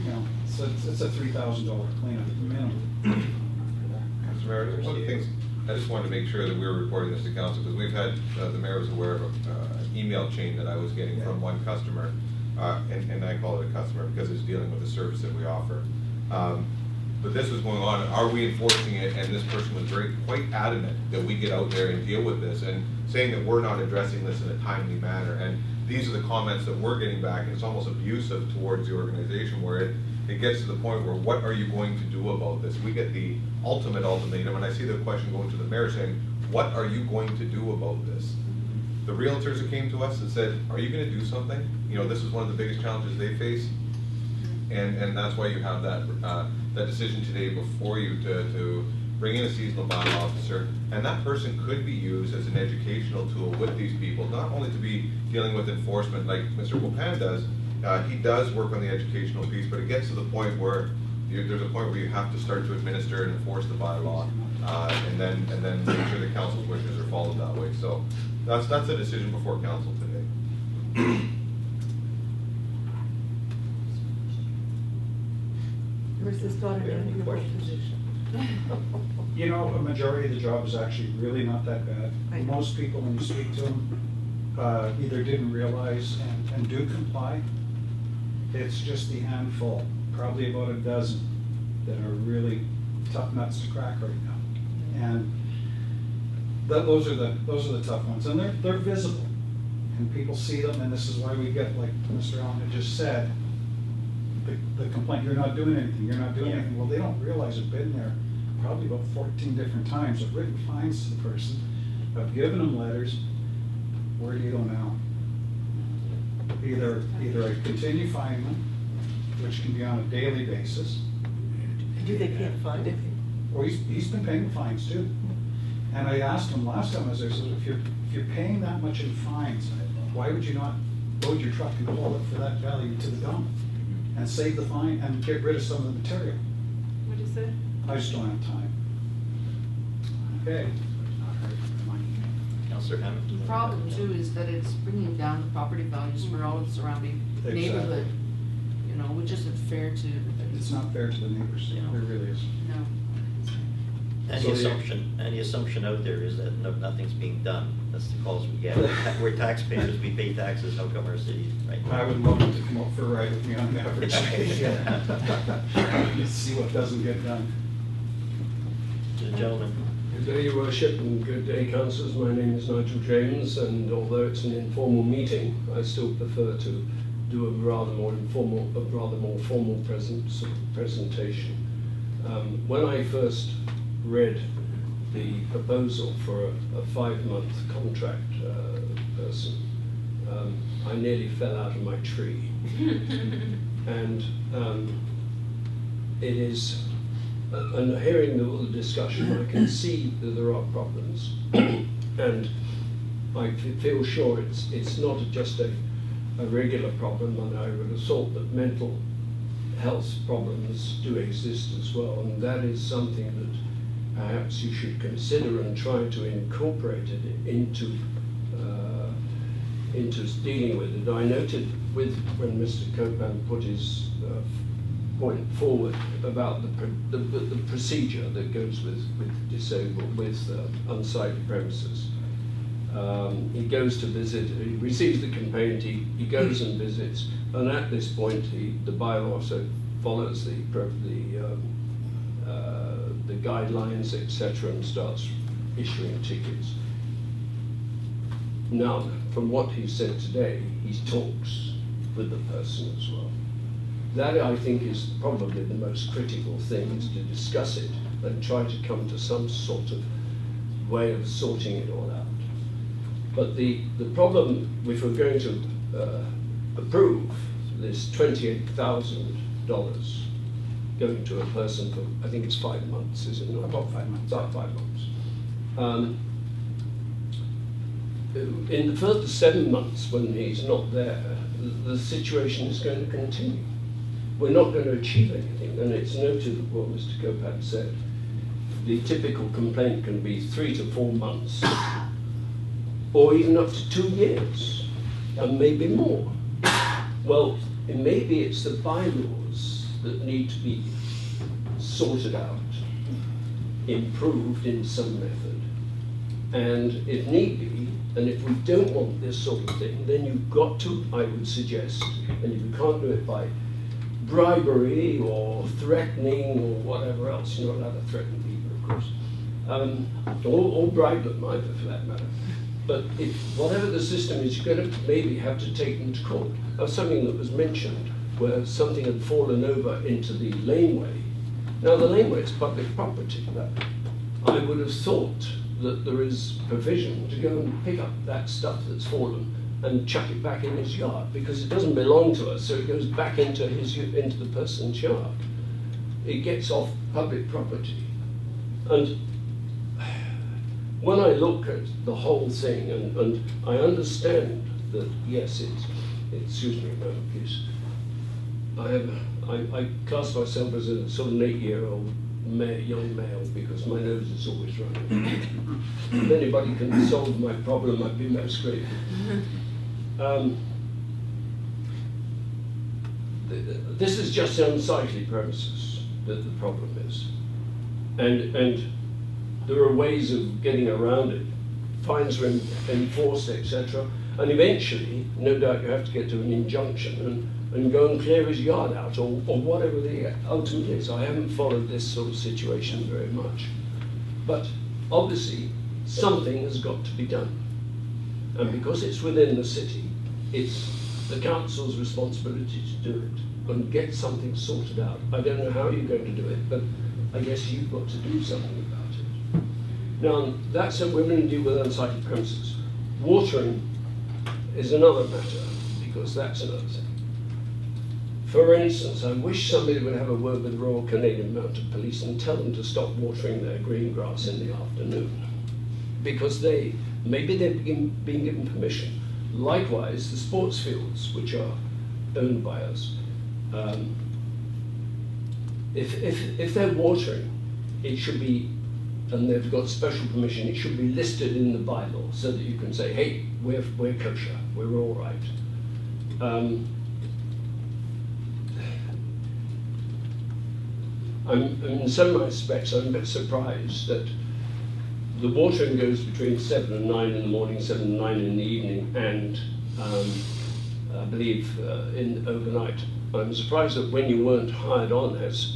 You know, so it's a $3,000 cleanup minimum. Mr. Mayor, there's one of the things, I just wanted to make sure that we were reporting this to council, because we've had, the mayor was aware of an email chain that I was getting from one customer, and I call it a customer because it's dealing with the service that we offer. But this was going on, are we enforcing it? And this person was quite adamant that we get out there and deal with this, and saying that we're not addressing this in a timely manner. And these are the comments that we're getting back, and it's almost abusive towards the organization, where it gets to the point where, what are you going to do about this? We get the ultimate ultimatum, and I see the question going to the mayor saying, what are you going to do about this? The realtors that came to us and said, are you gonna do something? You know, this is one of the biggest challenges they face, and that's why you have that that decision today before you to bring in a seasonal bylaw officer, and that person could be used as an educational tool with these people, not only to be dealing with enforcement like Mr. Popan does. He does work on the educational piece, but it gets to the point where there's a point where you have to start to administer and enforce the bylaw, and then make sure the council's wishes are followed that way. So that's a decision before council today. Where's this got an Any enviable questions? position? You know, a majority of the job is actually really not that I bad. know. Most people, when you speak to them, either didn't realize and do comply. It's just the handful, probably about a dozen, that are really tough nuts to crack right now. And those are the tough ones, and they're visible, and people see them, and this is why we get, like Mr. Allen had just said, the complaint, you're not doing anything, you're not doing anything. Well, they don't realize I've been there probably about 14 different times. I've written fines to the person, I've given them letters. Where do you go now? Either I continue fining them, which can be on a daily basis, Do they can't find it? or he's been paying fines too. And I asked him last time I was there, I said, if you're paying that much in fines, why would you not load your truck and haul it for that value to the dump? And save the fine and get rid of some of the material. What'd you say? I just don't have time. Okay. Councillor Hammond? The problem too is that it's bringing down the property values for all of the surrounding Exactly. neighborhood, you know, which isn't fair to everybody. It's not fair to the neighbors, it really is. No. And So the assumption out there is that nothing's being done. That's the calls we get. We're taxpayers, we pay taxes, how come our city, right? I would love them to come out for a ride with me on the average. Yeah. See what doesn't get done. the gentleman. Good day, Your Worship, and good day, councillors. My name is Nigel James, and although it's an informal meeting, I still prefer to do a rather more formal presentation. When I first read the proposal for a 5-month contract person, I nearly fell out of my tree. And it is, and hearing the discussion, I can see that there are problems, and I feel sure it's not just a regular problem, and I would have thought that mental health problems do exist as well, and that is something that perhaps you should consider and try to incorporate it into dealing with it. I noted when Mr. Copan put his point forward about the procedure that goes with unsightly premises. He goes to visit, he receives the complaint, he goes and visits, and at this point the bylaw also follows the guidelines, etc., and starts issuing tickets. Now, from what he said today, he talks with the person as well. That, I think, is probably the most critical thing, is to discuss it and try to come to some sort of way of sorting it all out. But the problem, if we're going to approve this $28,000 going to a person for, I think it's 5 months, is it not? About 5 months. About 5 months. In the further 7 months, when he's not there, the situation is going to continue. We're not going to achieve anything, and it's noted what Mr. Copan said. The typical complaint can be 3 to 4 months, or even up to 2 years, and maybe more. Well, maybe it's the bylaws that need to be sorted out, improved in some method, and if need be, and if we don't want this sort of thing, then you've got to, I would suggest, and if you can't do it by bribery or threatening or whatever else, you're not allowed to threaten people, of course, or bribe them either, for that matter. But if whatever the system is, you're going to maybe have to take them to court. Something that was mentioned, where something had fallen over into the laneway. Now the laneway is public property. I would have thought that there is provision to go and pick up that stuff that's fallen and chuck it back in his yard, because it doesn't belong to us, so it goes back into the person's yard. It gets off public property. And when I look at the whole thing, and I understand that, yes, excuse me a moment, please. I class myself as a sort of 8-year-old young male, because my nose is always running. If anybody can solve my problem, I'd be most grateful. This is just unsightly premises that the problem is. And there are ways of getting around it. Fines are enforced, etc. And eventually, no doubt, you have to get to an injunction and go and clear his yard out, or whatever the ultimate is. I haven't followed this sort of situation very much. But obviously, something has got to be done. And because it's within the city, it's the council's responsibility to do it and get something sorted out. I don't know how you're going to do it, but I guess you've got to do something about it. Now, that's how we're going to deal with unsightly premises. Watering is another matter, because that's another thing. For instance, I wish somebody would have a word with the Royal Canadian Mounted Police and tell them to stop watering their green grass in the afternoon, because maybe they're being given permission. Likewise, the sports fields, which are owned by us, if they're watering, it should be, and they've got special permission, it should be listed in the bylaw so that you can say, hey, we're kosher, we're all right. In some respects, I'm a bit surprised that the watering goes between 7 and 9 in the morning, 7 and 9 in the evening, and I believe overnight. I'm surprised that when you weren't hired on as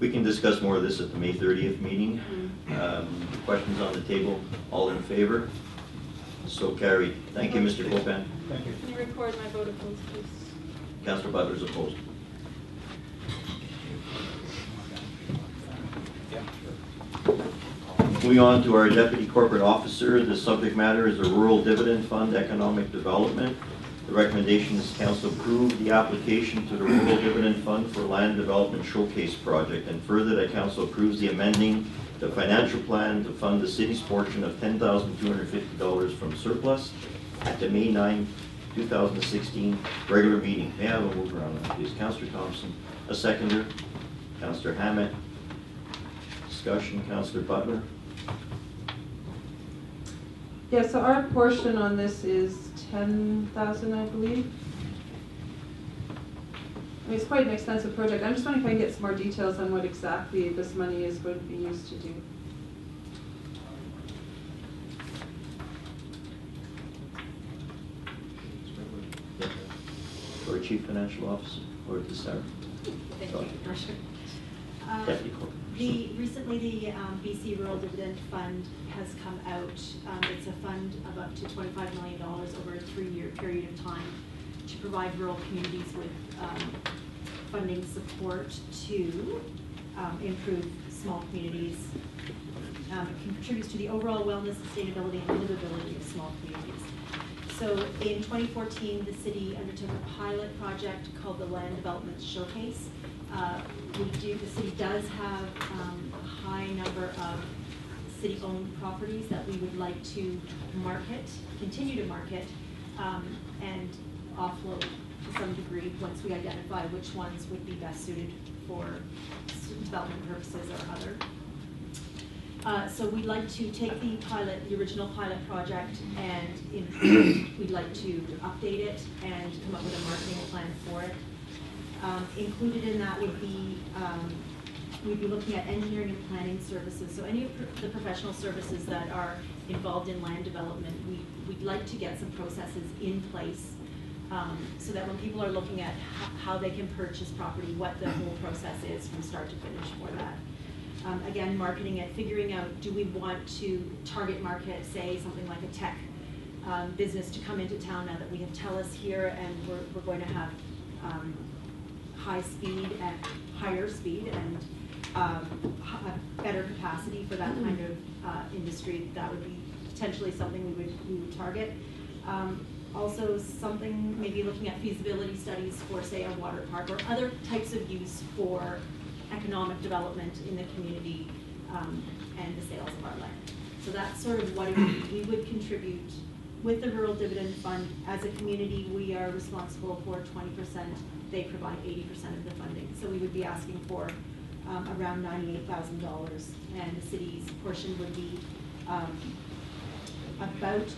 We can discuss more of this at the May 30th meeting. Questions on the table? All in favor? So carried. Thank you, Mr. Copan. Thank you. Can you record my vote opposed, please? Councillor Butler's opposed. Moving on to our Deputy Corporate Officer, the subject matter is the Rural Dividend Fund Economic Development. The recommendation is council approve the application to the Rural Dividend Fund for Land Development Showcase Project, and further that council approves the amending the financial plan to fund the city's portion of $10,250 from surplus at the May 9, 2016 regular meeting. May I have a mover on that, please? Councillor Thompson, a seconder. Councillor Hammett. Discussion, Councillor Butler. Yeah, so our portion on this is 10,000, I believe. I mean, it's quite an extensive project. I'm just wondering if I can get some more details on what exactly this money is going to be used to do. Or Chief Financial Officer, or to Sarah. Thank you, Your Worship. Deputy Corporate. Recently, the BC Rural Dividend Fund has come out. It's a fund of up to $25 million over a 3-year period of time to provide rural communities with funding support to improve small communities. It contributes to the overall wellness, sustainability, and livability of small communities. So in 2014, the city undertook a pilot project called the Land Development Showcase. The city does have a high number of city-owned properties that we would like to market, continue to market, and offload to some degree once we identify which ones would be best suited for development purposes or other. So we'd like to take the original pilot project, and we'd like to update it and come up with a marketing plan for it. Included in that would be, we'd be looking at engineering and planning services. So any of the professional services that are involved in land development, we'd like to get some processes in place so that when people are looking at how they can purchase property, what the whole process is from start to finish for that. Again, marketing it, figuring out, do we want to target market, say, something like a tech business to come into town now that we have TELUS here, and we're going to have high speed and higher speed and better capacity for that kind of industry. That would be potentially something we would target. Also something, maybe looking at feasibility studies for, say, a water park or other types of use for economic development in the community and the sales of our land. So that's sort of what we would contribute. With the Rural Dividend Fund, as a community, we are responsible for 20%. They provide 80% of the funding. So we would be asking for around $98,000, and the city's portion would be about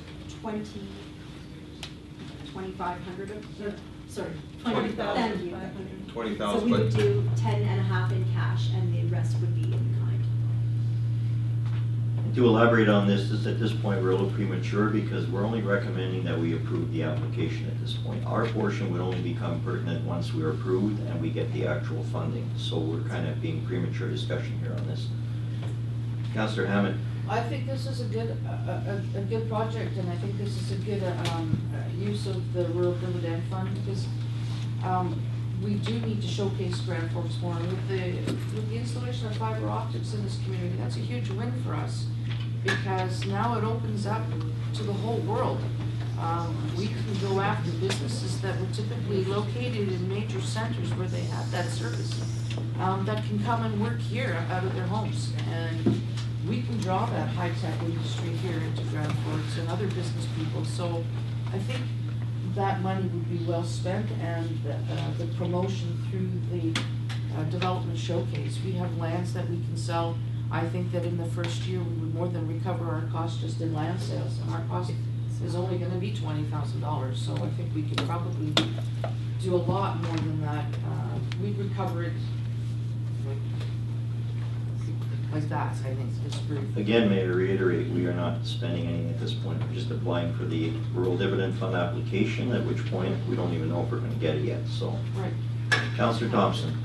2,500. Sorry, 20,000. Thank you. 20,000. So we would do 10.5 in cash, and the rest would be in kind. To elaborate on this, at this point we're a little premature because we're only recommending that we approve the application at this point. Our portion would only become pertinent once we're approved and we get the actual funding. So we're kind of being premature discussion here on this. Councillor Hammond. I think this is a good project, and I think this is a good use of the Rural Dividend Fund, because we do need to showcase Grand Forks more. With the installation of fiber optics in this community, that's a huge win for us, because now it opens up to the whole world. We can go after businesses that were typically located in major centers where they have that service, that can come and work here out of their homes. And we can draw that high-tech industry here into Grand Forks and other business people. So I think that money would be well spent, and the promotion through the development showcase. We have lands that we can sell. I think that in the first year we would more than recover our cost just in land sales, and our cost is only going to be $20,000. So I think we could probably do a lot more than that. We'd recover it like that, I think, is pretty. Again, may I reiterate, we are not spending anything at this point. We're just applying for the Rural Dividend Fund application, at which point we don't even know if we're going to get it yet. So, Right. Councillor Thompson.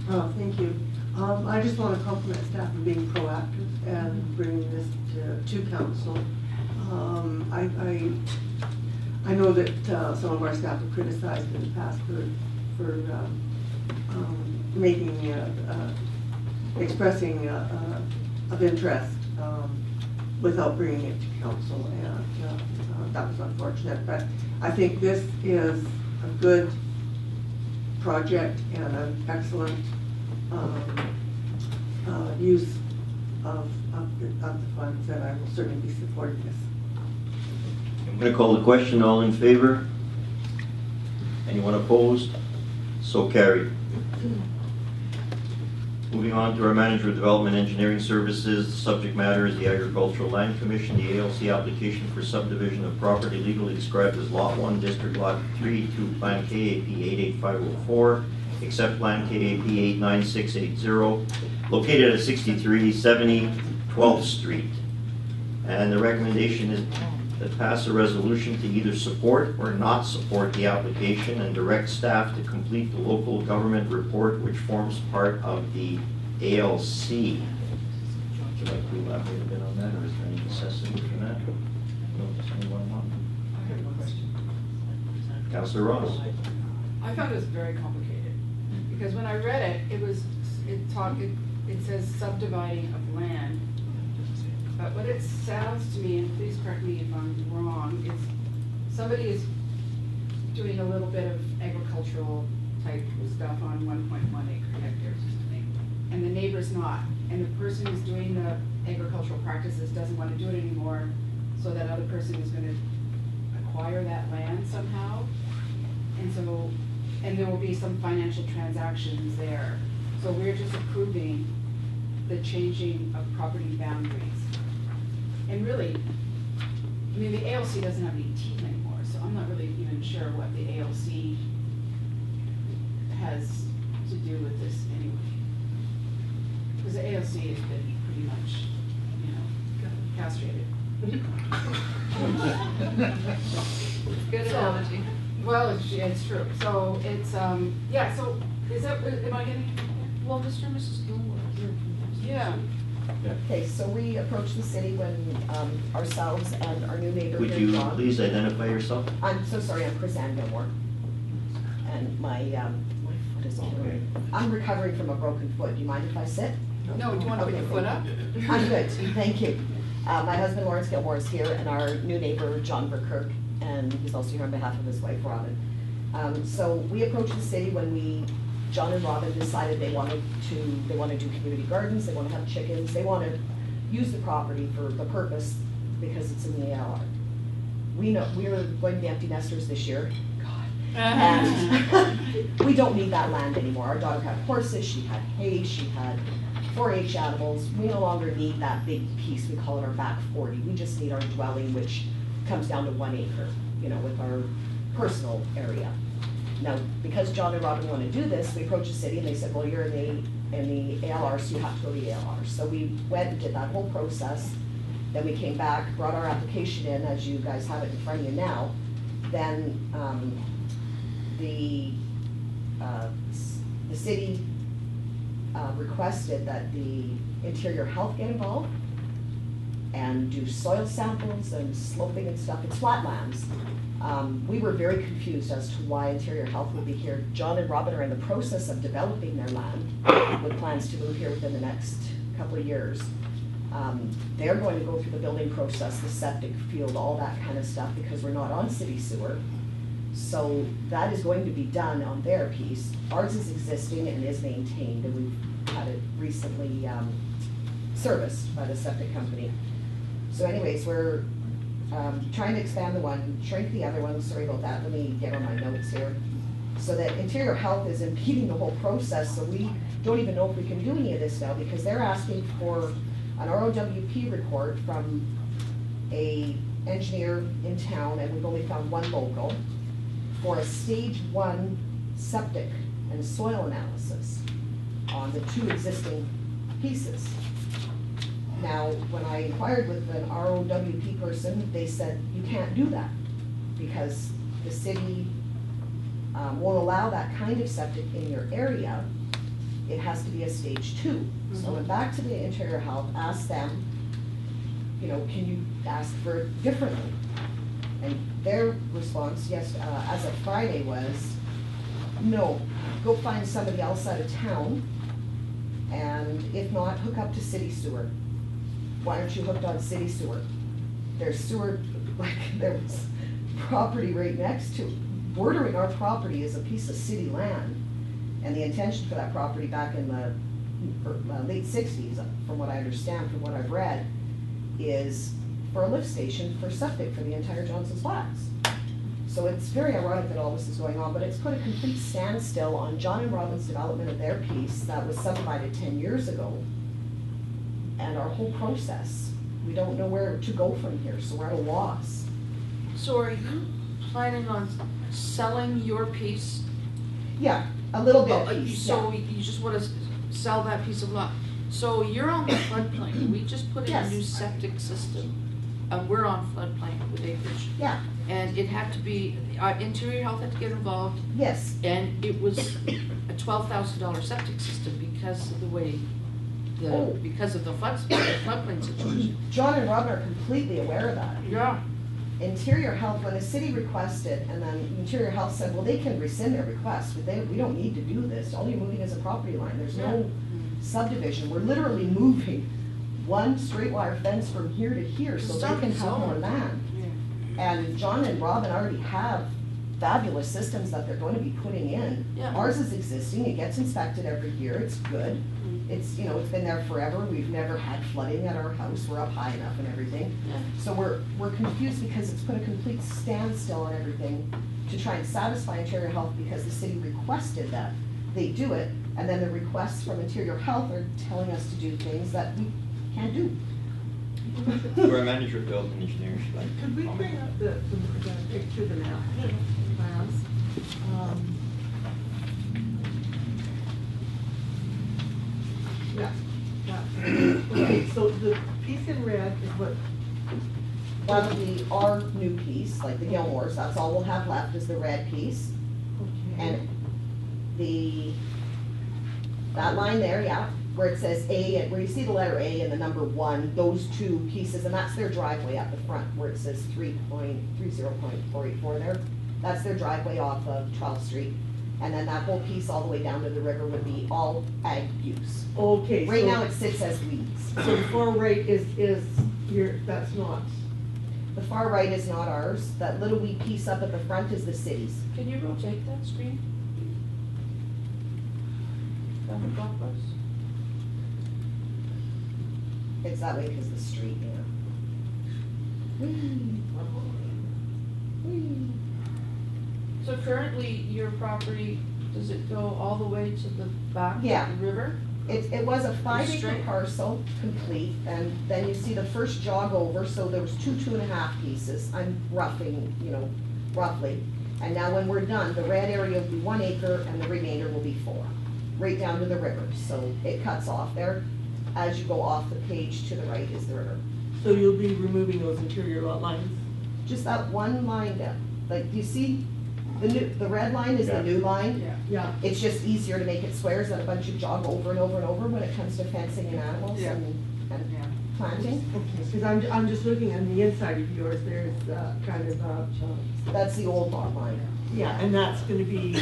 Thank you. I just want to compliment staff for being proactive and bringing this to council. I know that some of our staff have criticized in the past for expressing of interest without bringing it to council, and that was unfortunate. But I think this is a good project and an excellent use of the funds, and I will certainly be supporting this. I'm going to call the question. All in favor? Anyone opposed? So carried. Moving on to our Manager of Development Engineering Services. The subject matter is the Agricultural Land Commission, the ALC application for subdivision of property legally described as Lot 1, District Lot 3 to Plan KAP 88504, except Plan KAP 89680, located at 6370 12th Street. And the recommendation is to pass a resolution to either support or not support the application and direct staff to complete the local government report, which forms part of the ALC. Would you like to elaborate a bit on that, or is there any necessity for that? No, does anyone want? I have a question. Councillor Ross. I found this very complicated, because when I read it, it says subdividing of land. But what it sounds to me, and please correct me if I'm wrong, is somebody is doing a little bit of agricultural type stuff on 1.1 hectares, and the neighbor's not. And the person who's doing the agricultural practices doesn't want to do it anymore, so that other person is going to acquire that land somehow. And there will be some financial transactions there. So we're just approving the changing of property boundaries. And really, I mean, the ALC doesn't have any teeth anymore, so I'm not really even sure what the ALC has to do with this anyway. Because the ALC has been pretty much, castrated. Good analogy. Well, it's true. So it's, yeah, so is that, am I getting? Well, Mr. and Mrs. Gilmore are here from next week. Yeah. Okay, so we approached the city when ourselves and our new neighbor Would here, you John. please identify yourself? I'm so sorry, I'm Chris Ann Gilmore. And my foot is killing me. I'm recovering from a broken foot. Do you mind if I sit? No, do you want to put your foot up? I'm good, thank you. My husband Lawrence Gilmore is here, and our new neighbor John Verkirk, and he's also here on behalf of his wife Robin. So we approached the city when John and Robin decided they want to do community gardens, they want to have chickens, they want to use the property for the purpose because it's in the ALR. We know we're going to be empty nesters this year. God. And we don't need that land anymore. Our daughter had horses, she had hay, she had 4-H animals. We no longer need that big piece, we call it our back 40. We just need our dwelling, which comes down to 1 acre, with our personal area. Now, because John and Robin want to do this, we approached the city and they said, well, you're in the ALR, so you have to go to the ALR. So we went and did that whole process. Then we came back, brought our application in, as you guys have it in front of you now. Then the city requested that the Interior Health get involved and do soil samples and sloping and stuff. It's flatlands. We were very confused as to why Interior Health would be here. John and Robin are in the process of developing their land with plans to move here within the next couple of years. They're going to go through the building process, the septic field, all that kind of stuff, because we're not on city sewer. So that is going to be done on their piece. Ours is existing and is maintained, and we've had it recently serviced by the septic company. So anyways, we're trying to expand the one, shrink the other one. Sorry about that. Let me get on my notes here. So that Interior Health is impeding the whole process, so we don't even know if we can do any of this now, because they're asking for an ROWP report from a engineer in town, and we've only found one local, for a stage 1 septic and soil analysis on the 2 existing pieces. Now, when I inquired with an ROWP person, they said, you can't do that because the city won't allow that kind of septic in your area it has to be a stage 2. So I went back to the Interior Health, asked them, you know, can you ask for it differently? And their response, yes, as of Friday was, no, go find somebody else out of town, and if not, hook up to city sewer. Why aren't you hooked on city sewer? There's sewer, like, there was property right next to, bordering our property is a piece of city land. And the intention for that property back in the late 60s, from what I understand, from what I've read, is for a lift station for septic for the entire Johnson's Flats. So it's very ironic that all this is going on, but it's put a complete standstill on John and Robin's development of their piece that was subdivided 10 years ago. And our whole process, we don't know where to go from here, so we're at a loss. So are you planning on selling your piece? Yeah, a little bit Oh, of piece, so yeah. you just wanna sell that piece of lot? So you're on the floodplain, we just put in a Yes. new septic system, and we're on floodplain with acreage. Yeah, And it had to be, Interior Health had to get involved, yes, and it was a $12,000 septic system because of the way, Oh. because of the floodplain situation. John and Robin are completely aware of that. Yeah. Interior Health, when the city requested, and then Interior Health said, well, they can rescind their request, but we don't need to do this, all you're moving is a property line, there's no subdivision, we're literally moving one straight wire fence from here to here, so they can have more land. And John and Robin already have fabulous systems that they're going to be putting in. Yeah. Ours is existing, it gets inspected every year, it's good. It's, you know, it's been there forever, we've never had flooding at our house, we're up high enough and everything. Yeah. So we're confused because it's put a complete standstill on everything to try and satisfy Interior Health because the city requested that they do it, and then the requests from Interior Health are telling us to do things that we can't do. We're a manager of development engineering. Should I Could we comment? bring up the picture, the map, plans? Yeah, yeah. Okay, so the piece in red is what, That'll be our new piece, like the Gilmores, that's all we'll have left is the red piece. okay. And that line there, yeah, where it says A, and where you see the letter A and the number 1, those two pieces, and that's their driveway at the front, where it says 3.30.484 there. That's their driveway off of 12th Street. And then that whole piece all the way down to the river would be all ag use. Okay, Right so- now it sits as weeds. So the far right is your, that's not, The far right is not ours. That little wee piece up at the front is the city's. Can you rotate that screen? Counterclockwise? It's that way because the street, yeah. So currently, your property, does it go all the way to the back of Yeah. the river? It was a 5-acre Straight. parcel, complete, and then you see the first jog over, so there was 2.5 pieces. I'm roughing, you know, roughly. And now when we're done, the red area will be 1 acre and the remainder will be 4, right down to the river. So it cuts off there. As you go off the page to the right is the river. so you'll be removing those interior lot lines? Just that one line down, like, you see, the red line is the new line. Yeah. Yeah. It's just easier to make it squares than a bunch of jog over and over and over when it comes to fencing and animals Yeah. and planting. Okay, because I'm just looking on the inside of yours, there's kind of, That's the old lot line. yeah, and that's gonna be,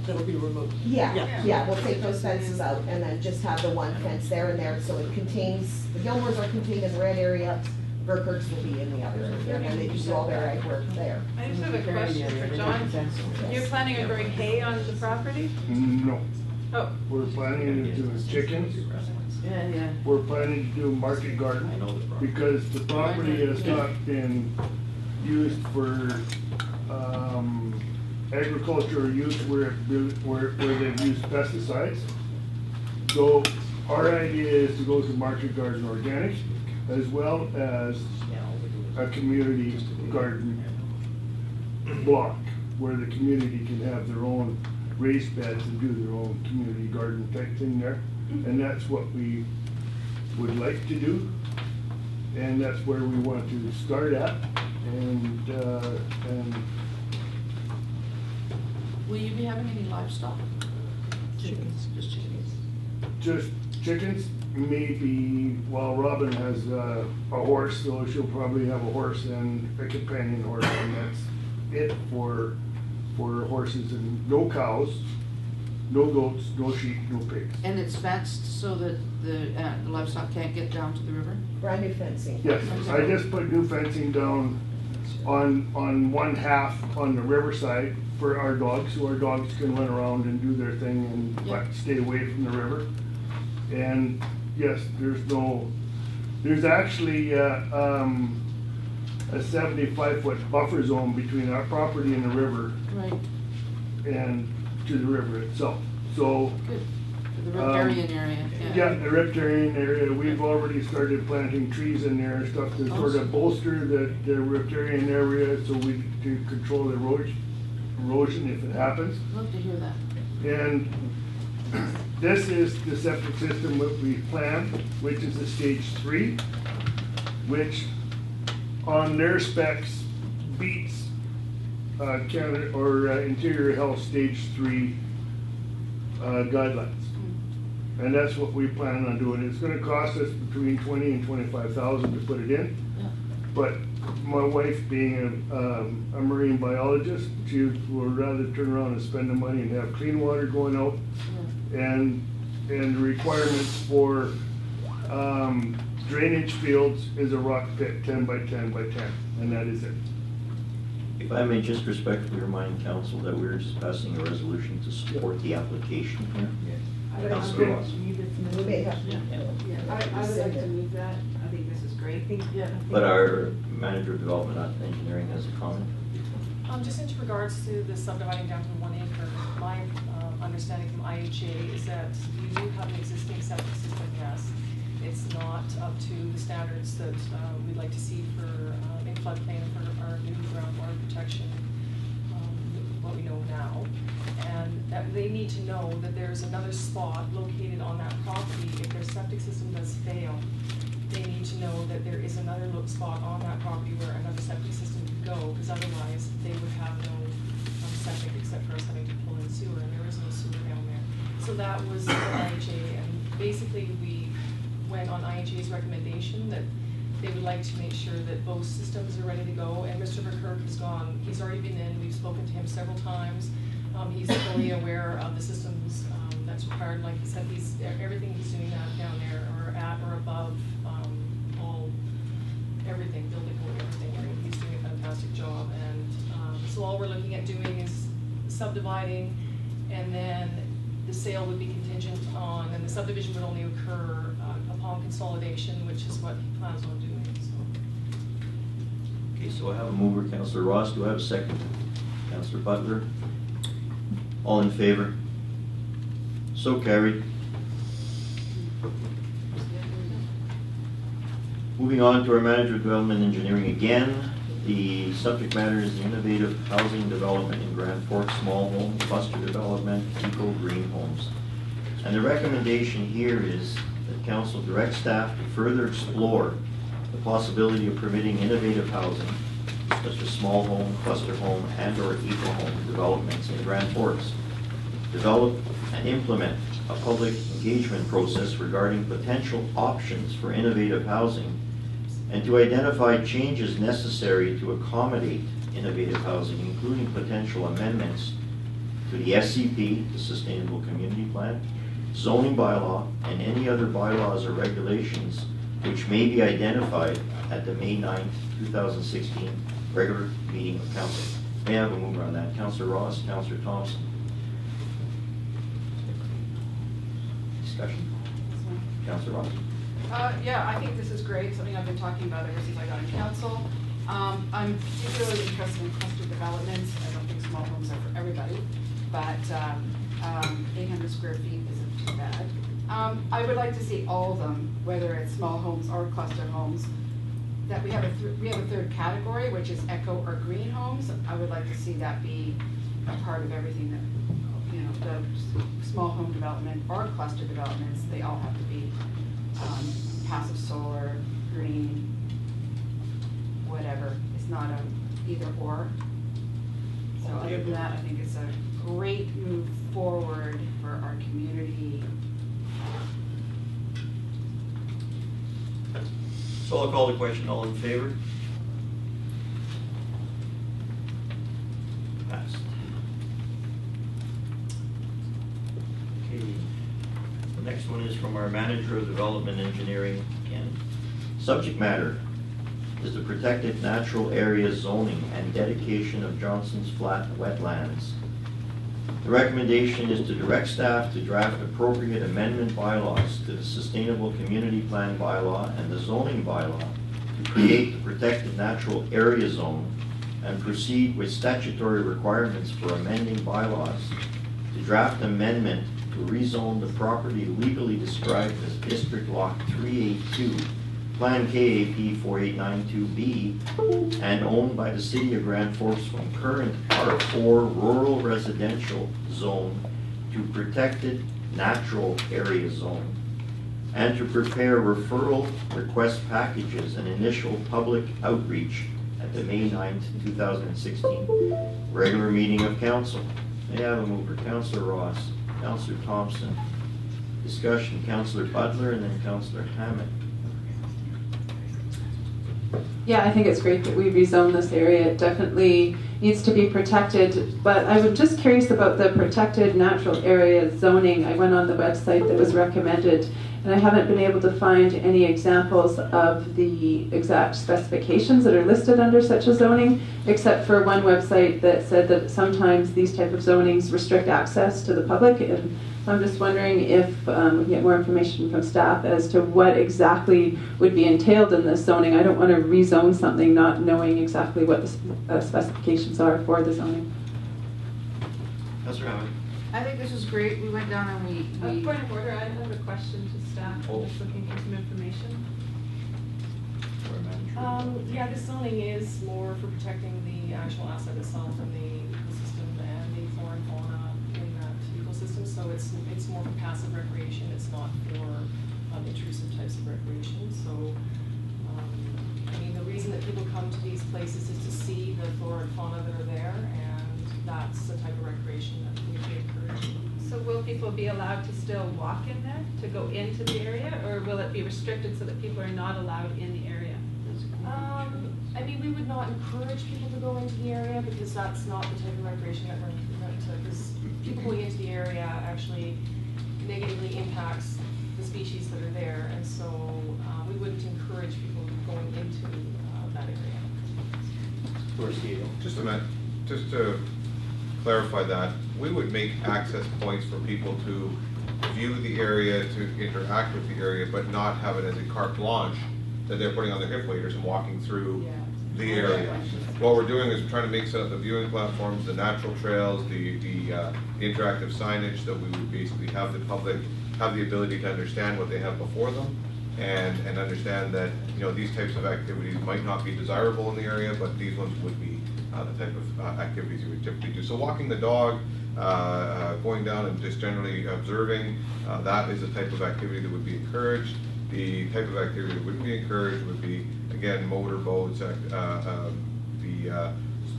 that'll be removed. Yeah, Yeah. yeah, we'll take those fences out and then just have the one fence there and there, so it contains, the Gilmores are contained in the red area, Burkhart's will be in the other area, and then they can do all their ag work there. I just have a question for John. You're planning on growing hay on the property? No, Oh, we're planning to do chickens, Yeah. we're planning to do market garden, I know the problem. because the property has not been used for, agricultural use where they've used pesticides. So our idea is to go to market garden organic, as well as a community garden block, where the community can have their own raised beds and do their own community garden type thing there. And that's what we would like to do, and that's where we want to start at, and Will you be having any livestock? Chickens. Just chickens. just chickens, maybe, well, Robin has a horse, so she'll probably have a horse and a companion horse, and that's it for horses, and no cows, no goats, no sheep, no pigs. And it's fenced so that the livestock can't get down to the river? Brand new fencing. Yes, I just put new fencing down on one half on the riverside for our dogs, so our dogs can run around and do their thing and Yeah. stay away from the river. And yes, there's actually a 75-foot buffer zone between our property and the river Right, and to the river itself. So, good. For the riparian area, yeah, the riparian area, we've already started planting trees in there and stuff to sort of bolster the riparian area so to control the erosion if it happens. Love to hear that. And this is the septic system that we planned, which is the stage 3, which on their specs beats Canada or Interior Health stage 3 guidelines. And that's what we plan on doing. It's gonna cost us between 20 and 25,000 to put it in. Yeah. But my wife being a marine biologist, she would rather turn around and spend the money and have clean water going out. And the requirements for drainage fields is a rock pit 10 by 10 by 10, and that is it. If I may just respectfully remind council that we're just passing a resolution to support the application here. Councilor Ross. We may have to. I would like to move that. I think this is great. But our manager of development and engineering has a comment. Just in regards to the subdividing down to 1 acre, my understanding from IHA is that you do have an existing septic system, yes. It's not up to the standards that we'd like to see for in floodplain and for our new groundwater protection, what we know now. And that they need to know that there's another spot located on that property. If their septic system does fail, they need to know that there is another spot on that property where another septic system could go, because otherwise they would have no septic except for us having to pull in sewer, and there is no sewer down there. So that was the IHA, and basically we went on IHA's recommendation that they would like to make sure that both systems are ready to go, and Mr. Verkerk has gone, he's already been in, we've spoken to him several times. He's fully aware of the systems that's required. Like he said, everything he's doing down there or at or above everything, building code, everything. He's doing a fantastic job. And so all we're looking at doing is subdividing, and then the sale would be contingent on, and the subdivision would only occur upon consolidation, which is what he plans on doing. So. Okay, so I have a mover, Councilor Ross. Do I have a second? Councilor Butler. All in favor? So carried. Moving on to our manager of development engineering again. The subject matter is the innovative housing development in Grand Forks, small home, cluster development, eco green homes. And the recommendation here is that council direct staff to further explore the possibility of permitting innovative housing, such as small home, cluster home, and/or eco home developments in Grand Forks. Develop and implement a public engagement process regarding potential options for innovative housing, and to identify changes necessary to accommodate innovative housing, including potential amendments to the SCP, the Sustainable Community Plan, zoning bylaw, and any other bylaws or regulations which may be identified at the May 9th, 2016 regular meeting of council. May I have a mover on that? Councilor Ross, Councilor Thompson. Discussion. Councilor Ross. Yeah, I think this is great, something I've been talking about ever since I got on council. I'm particularly interested in cluster developments. I don't think small homes are for everybody, but 800 square feet isn't too bad. I would like to see all of them, whether it's small homes or cluster homes, that we have a third category, which is eco or green homes. I would like to see that be a part of everything that, you know, the small home development or cluster developments, they all have to be passive solar, green, whatever. It's not a either or. So other than that, I think it's a great move forward for our community So I'll call the question, all in favor? Passed. Okay, the next one is from our Manager of Development Engineering, Ken. Subject matter is the protected natural area zoning and dedication of Johnson's Flat wetlands. The recommendation is to direct staff to draft appropriate amendment bylaws to the Sustainable Community Plan bylaw and the zoning bylaw to create the protected natural area zone and proceed with statutory requirements for amending bylaws to draft amendment to rezone the property legally described as District Lot 382, Plan KAP 4892B, and owned by the City of Grand Forks from current R4 Rural Residential Zone to Protected Natural Area Zone, and to prepare referral request packages and initial public outreach at the May 9th, 2016 regular meeting of council. May I have a mover? Councillor Ross, Councillor Thompson. Discussion, Councillor Butler, and then Councillor Hammond. Yeah, I think it's great that we rezone this area. It definitely needs to be protected, but I'm just curious about the protected natural area zoning. I went on the website that was recommended, and I haven't been able to find any examples of the exact specifications that are listed under such a zoning, except for one website that said that sometimes these type of zonings restrict access to the public. And so I'm just wondering if we can get more information from staff as to what exactly would be entailed in this zoning. I don't want to rezone something not knowing exactly what the specifications are for the zoning. Councillor Hammond. I think this is great. We went down and we Point of order, I have a question to staff. Oh. I'm just looking for some information. Yeah, this zoning is more for protecting the actual asset itself and the ecosystem and the flora and fauna in that ecosystem. So it's more for passive recreation. It's not for intrusive types of recreation. So, I mean, the reason that people come to these places is to see the flora and fauna that are there, and that's the type of recreation that we encourage. So will people be allowed to still walk in there, to go into the area, or will it be restricted so that people are not allowed in the area? I mean, we would not encourage people to go into the area because that's not the type of recreation that we're, because people going into the area actually negatively impacts the species that are there, and so we wouldn't encourage people going into that area. Just a minute, just to clarify that, we would make access points for people to view the area, to interact with the area, but not have it as a carte blanche that they're putting on their hip waders and walking through the area. What we're doing is trying to set up the viewing platforms, the natural trails, the interactive signage, that we would basically have the public have the ability to understand what they have before them, and understand that, you know, these types of activities might not be desirable in the area, but these ones would be the type of activities you would typically do. So walking the dog, going down and just generally observing, that is the type of activity that would be encouraged. The type of activity that wouldn't be encouraged would be, again, motor boats,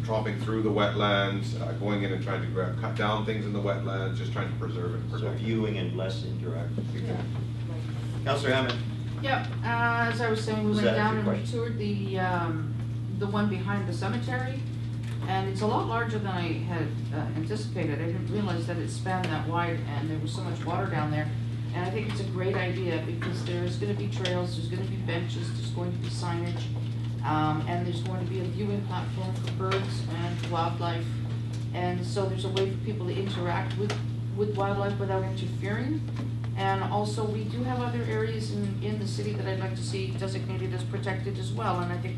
tromping through the wetlands, going in and trying to cut down things in the wetlands, just trying to preserve it and So protect it. viewing and less interactive. Councillor Hammond. Yeah, as I was saying, we Was went that down your and question? toured the one behind the cemetery, and it's a lot larger than I had anticipated. I didn't realize that it spanned that wide, and there was so much water down there. And I think it's a great idea because there's going to be trails, there's going to be benches, there's going to be signage, and there's going to be a viewing platform for birds and wildlife. And so there's a way for people to interact with wildlife without interfering. And also, we do have other areas in the city that I'd like to see designated as protected as well. And I think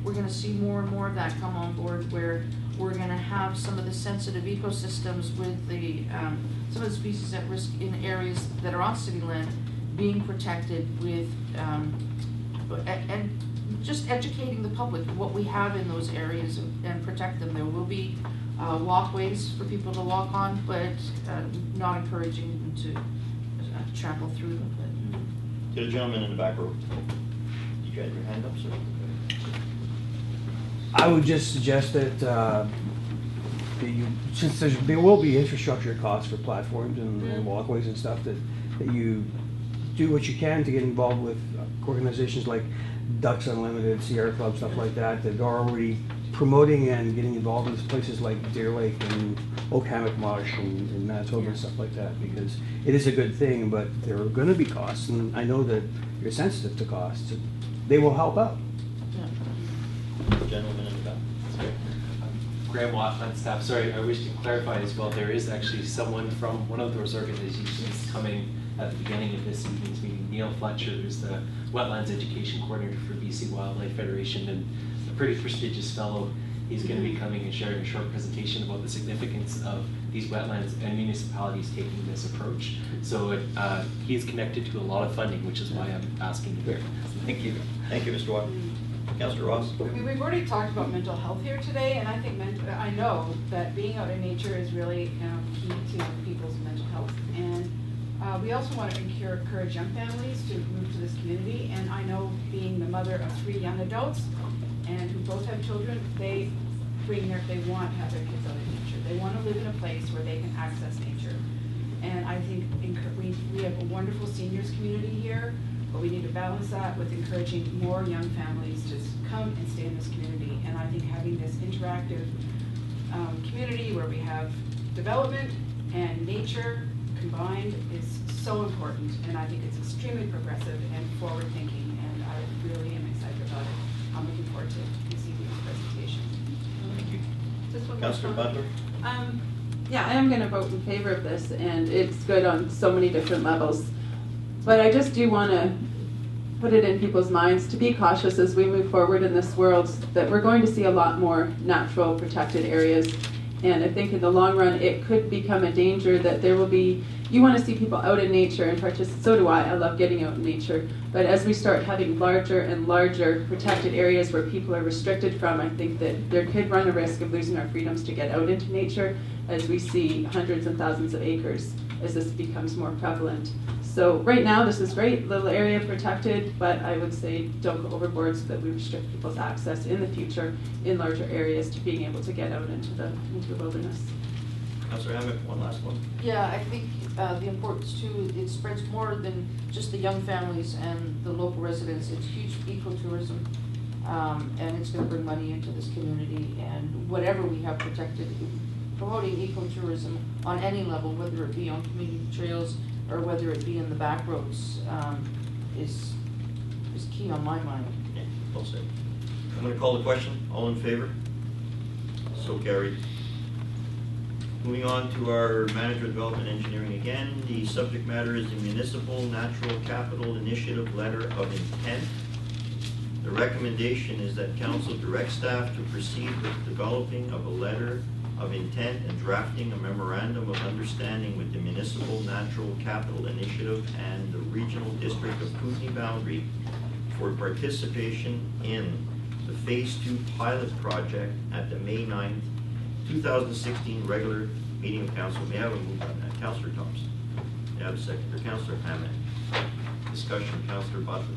we're going to see more and more of that come on board, where we're going to have some of the sensitive ecosystems with the some of the species at risk in areas that are on city land being protected with and just educating the public what we have in those areas and protect them. There will be walkways for people to walk on, but not encouraging them to trample through them. To the gentleman in the back row. Did you have your hand up, sir? I would just suggest that since there will be infrastructure costs for platforms and walkways and stuff, that you do what you can to get involved with organizations like Ducks Unlimited, Sierra Club, stuff like that, that are already promoting and getting involved in places like Deer Lake and Oak Hammock Marsh and Manitoba and stuff like that, because it is a good thing, but there are gonna be costs, and I know that you're sensitive to costs. They will help out. Gentleman in the back. Graham Watt on staff. Sorry, I wish to clarify as well, there is actually someone from one of those organizations coming at the beginning of this evening's meeting, Neil Fletcher, who's the Wetlands Education Coordinator for BC Wildlife Federation, and a pretty prestigious fellow. He's going to be coming and sharing a short presentation about the significance of these wetlands and municipalities taking this approach. So he's connected to a lot of funding, which is why I'm asking here. Thank you. Thank you, Mr. Watt. Councillor Ross? We've already talked about mental health here today, and I think I know that being out in nature is really key to people's mental health. And we also want to encourage young families to move to this community. And I know, being the mother of 3 young adults and who both have children, they want to have their kids out in nature. They want to live in a place where they can access nature. And I think we have a wonderful seniors community here, but we need to balance that with encouraging more young families to come and stay in this community. And I think having this interactive community where we have development and nature combined is so important. And I think it's extremely progressive and forward-thinking, and I really am excited about it. I'm looking forward to this evening's presentation. Thank you. Just one more Councillor comment. Butler? Yeah, I am going to vote in favor of this, and it's good on so many different levels. But I just do want to put it in people's minds to be cautious as we move forward in this world, that we're going to see a lot more natural protected areas. And I think in the long run, it could become a danger that there will be, you want to see people out in nature and participate. So do I love getting out in nature. But as we start having larger and larger protected areas where people are restricted from, I think that there could run a risk of losing our freedoms to get out into nature as we see hundreds and thousands of acres as this becomes more prevalent. So right now, this is great, little area protected, but I would say don't go overboard so that we restrict people's access in the future in larger areas to being able to get out into the wilderness. Councillor Hammett, one last one. Yeah, I think the importance too, it spreads more than just the young families and the local residents. It's huge ecotourism, and it's going to bring money into this community. And whatever we have protected, promoting ecotourism on any level, whether it be on community trails or whether it be in the back roads, is key on my mind. Yeah, well said. I'm going to call the question. All in favor? So carried. Moving on to our Manager of Development Engineering again. The subject matter is the Municipal Natural Capital Initiative Letter of Intent. The recommendation is that Council direct staff to proceed with developing of a letter of intent and drafting a memorandum of understanding with the Municipal Natural Capital Initiative and the Regional District of Kootenay Boundary for participation in the Phase 2 pilot project at the May 9th, 2016 regular meeting of Council. May I have a move on that? Councillor Thompson. May I have a second for Councillor Hammett? Discussion, Councillor Butler.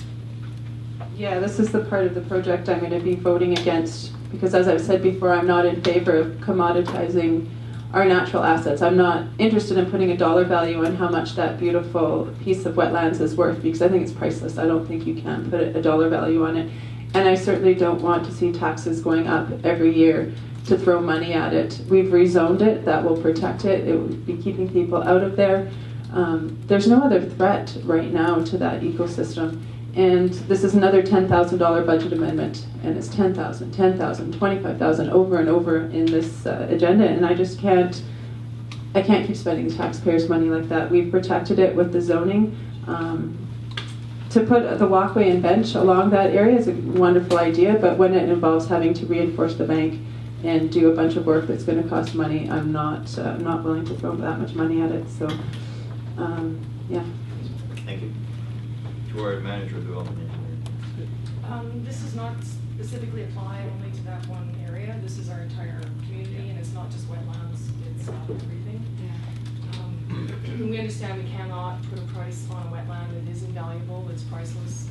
Yeah, this is the part of the project I'm going to be voting against because, as I've said before, I'm not in favor of commoditizing our natural assets. I'm not interested in putting a dollar value on how much that beautiful piece of wetlands is worth because I think it's priceless. I don't think you can put a dollar value on it. And I certainly don't want to see taxes going up every year to throw money at it. We've rezoned it. That will protect it. It will be keeping people out of there. There's no other threat right now to that ecosystem. And this is another $10,000 budget amendment, and it's 10,000, 10,000, 25,000 over and over in this agenda, and I just can't keep spending taxpayers' money like that. We've protected it with the zoning. To put the walkway and bench along that area is a wonderful idea, but when it involves having to reinforce the bank and do a bunch of work that's going to cost money, I'm not willing to throw that much money at it. So, yeah. Thank you. To our Manager of Development Engineering. This does not specifically apply only to that one area. This is our entire community, and it's not just wetlands, it's everything. We understand we cannot put a price on a wetland. It is invaluable, it's priceless.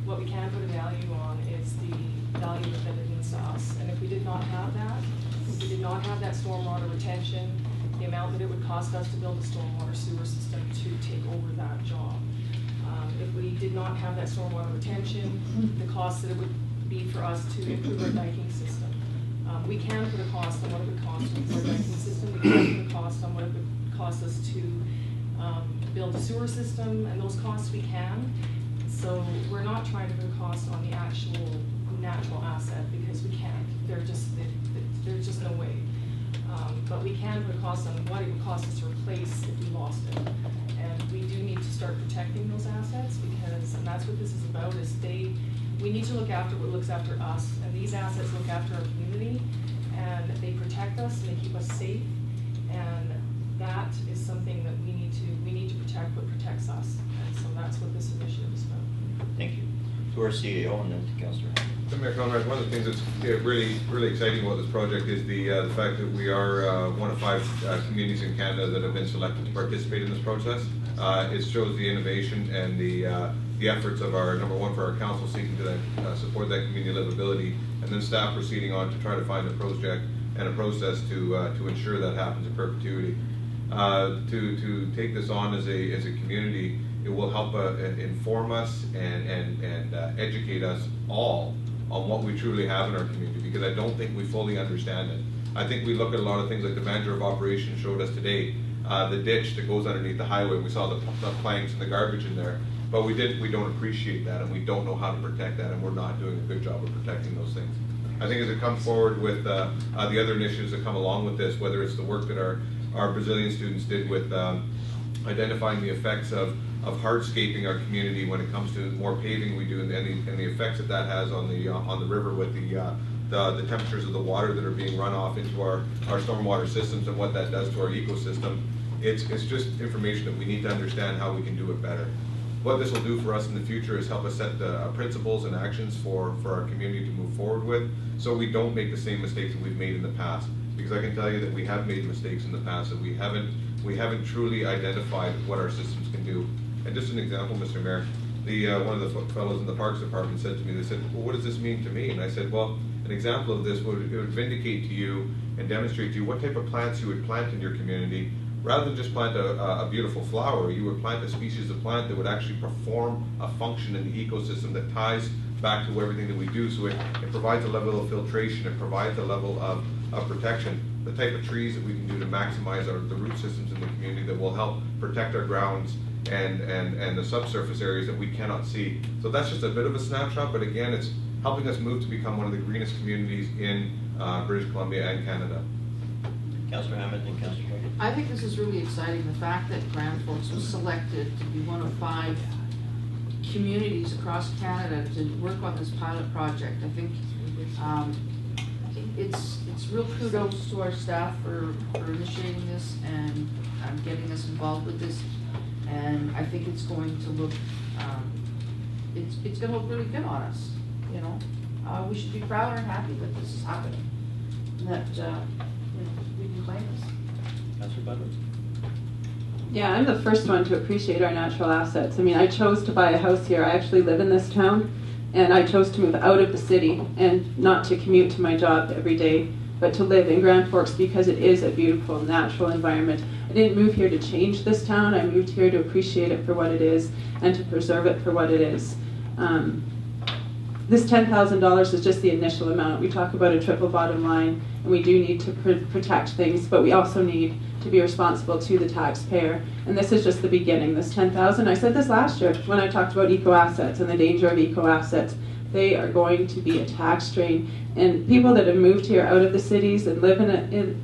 What we can put a value on is the value that it means to us. And if we did not have that, if we did not have that stormwater retention, the amount that it would cost us to build a stormwater sewer system to take over that job, If we did not have that stormwater retention, the cost that it would be for us to improve our diking system. We can put a cost on what it would cost to improve our diking system. We can put a cost on what it would cost us to build a sewer system, and those costs we can. So we're not trying to put a cost on the actual natural asset because we can't. There's just no way. But we can put a cost on what it would cost us to replace if we lost it. And we do need to start protecting those assets because, and that's what this is about, is we need to look after what looks after us. And these assets look after our community, and they protect us and they keep us safe. And that is something that we need to protect what protects us. And so that's what this initiative is about. Thank you. To our CEO and then to Councillor Hammond. Mayor Conrad, one of the things that's really exciting about this project is the fact that we are one of 5 communities in Canada that have been selected to participate in this process. It shows the innovation and the efforts of our, number one, for our council seeking to support that community livability, and then staff proceeding on to try to find a project and a process to ensure that happens in perpetuity. To take this on as a community, it will help inform us and educate us all on what we truly have in our community, because I don't think we fully understand it. I think we look at a lot of things like the manager of operations showed us today, the ditch that goes underneath the highway. We saw the planks and the garbage in there, but we don't appreciate that, and we don't know how to protect that, and we're not doing a good job of protecting those things. I think as it comes forward with the other initiatives that come along with this, whether it's the work that our Brazilian students did with identifying the effects of hardscaping our community when it comes to more paving we do, and the effects that has on the river with the temperatures of the water that are being run off into our stormwater systems and what that does to our ecosystem. It's just information that we need to understand how we can do it better. What this will do for us in the future is help us set the principles and actions for our community to move forward with, so we don't make the same mistakes that we've made in the past. Because I can tell you that we have made mistakes in the past, and we haven't truly identified what our systems can do. And just an example, Mr. Mayor, one of the fellows in the Parks Department said to me, they said, well, what does this mean to me? And I said, well, an example of this would vindicate to you and demonstrate to you what type of plants you would plant in your community. Rather than just plant a beautiful flower, you would plant a species of plant that would actually perform a function in the ecosystem that ties back to everything that we do. So it provides a level of filtration, it provides a level of protection, the type of trees that we can do to maximize the root systems in the community that will help protect our grounds and the subsurface areas that we cannot see. So that's just a bit of a snapshot, but again, it's helping us move to become one of the greenest communities in British Columbia and Canada. Councillor Hammond and Councillor Hammond. I think this is really exciting, the fact that Grand Forks was selected to be one of 5 communities across Canada to work on this pilot project. I think it's real kudos to our staff for initiating this and getting us involved with this. And I think it's going to look, it's going to look really good on us. You know, we should be proud and happy that this is happening, and that we can claim this. Councillor Butler. Yeah, I'm the first one to appreciate our natural assets. I mean, I chose to buy a house here. I actually live in this town, and I chose to move out of the city and not to commute to my job every day, but to live in Grand Forks because it is a beautiful natural environment. I didn't move here to change this town. I moved here to appreciate it for what it is and to preserve it for what it is. This $10,000 is just the initial amount. We talk about a triple bottom line, and we do need to protect things, but we also need to be responsible to the taxpayer. And this is just the beginning. This $10,000, I said this last year when I talked about eco-assets and the danger of eco-assets. They are going to be a tax strain. And people that have moved here out of the cities and live in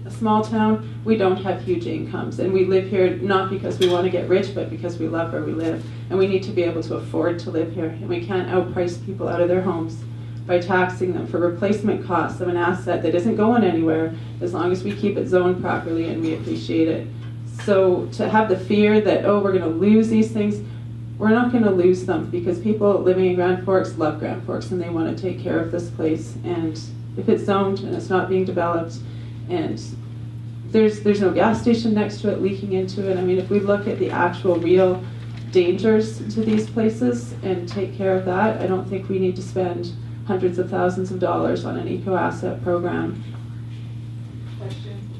a small town, we don't have huge incomes. And we live here not because we want to get rich, but because we love where we live. And we need to be able to afford to live here. And we can't outprice people out of their homes by taxing them for replacement costs of an asset that isn't going anywhere as long as we keep it zoned properly and we appreciate it. So to have the fear that, oh, we're going to lose these things, we're not going to lose them because people living in Grand Forks love Grand Forks and they want to take care of this place. And if it's zoned and it's not being developed and there's no gas station next to it leaking into it, I mean, if we look at the actual real dangers to these places and take care of that, I don't think we need to spend hundreds of thousands of dollars on an eco-asset program. Question?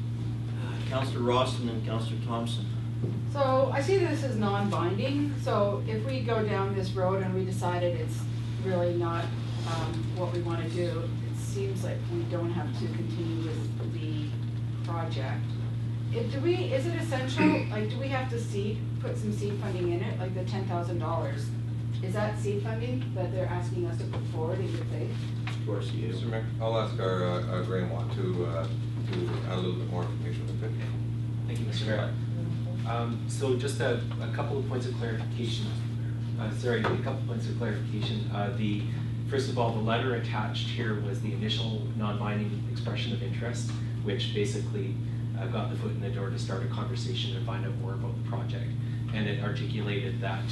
Councillor Ross and then Councillor Thompson. So I see this as non-binding, so if we go down this road and we decided it's really not what we want to do, it seems like we don't have to continue with the project. Is it essential, like, do we have to put some seed funding in it, like the $10,000? Is that seed funding that they're asking us to put forward in good faith? Of course you do. Mr. Mayor, I'll ask our Graham Watt to add a little bit more information with it. Thank you, Mr. Mayor. So just a couple of points of clarification. First of all, the letter attached here was the initial non-binding expression of interest, which basically got the foot in the door to start a conversation and find out more about the project. And it articulated that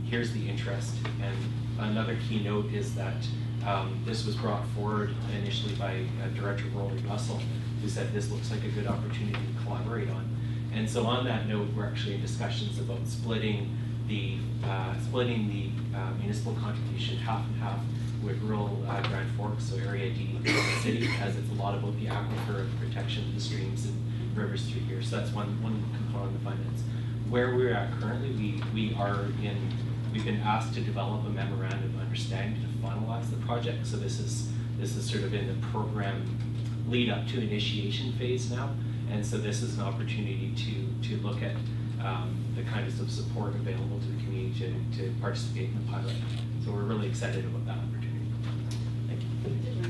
here's the interest. And another key note is that this was brought forward initially by Director Rory Russell, who said this looks like a good opportunity to collaborate on. And so on that note, we're actually in discussions about splitting the municipal contribution half and half with rural Grand Forks, so Area D of the city, as it's a lot about the aquifer and protection of the streams and rivers through here. So that's one component of finance. Where we're at currently, we've been asked to develop a memorandum of understanding to finalize the project. So this is sort of in the program lead up to initiation phase now. And so this is an opportunity to look at the kinds of support available to the community to participate in the pilot. So we're really excited about that opportunity. Thank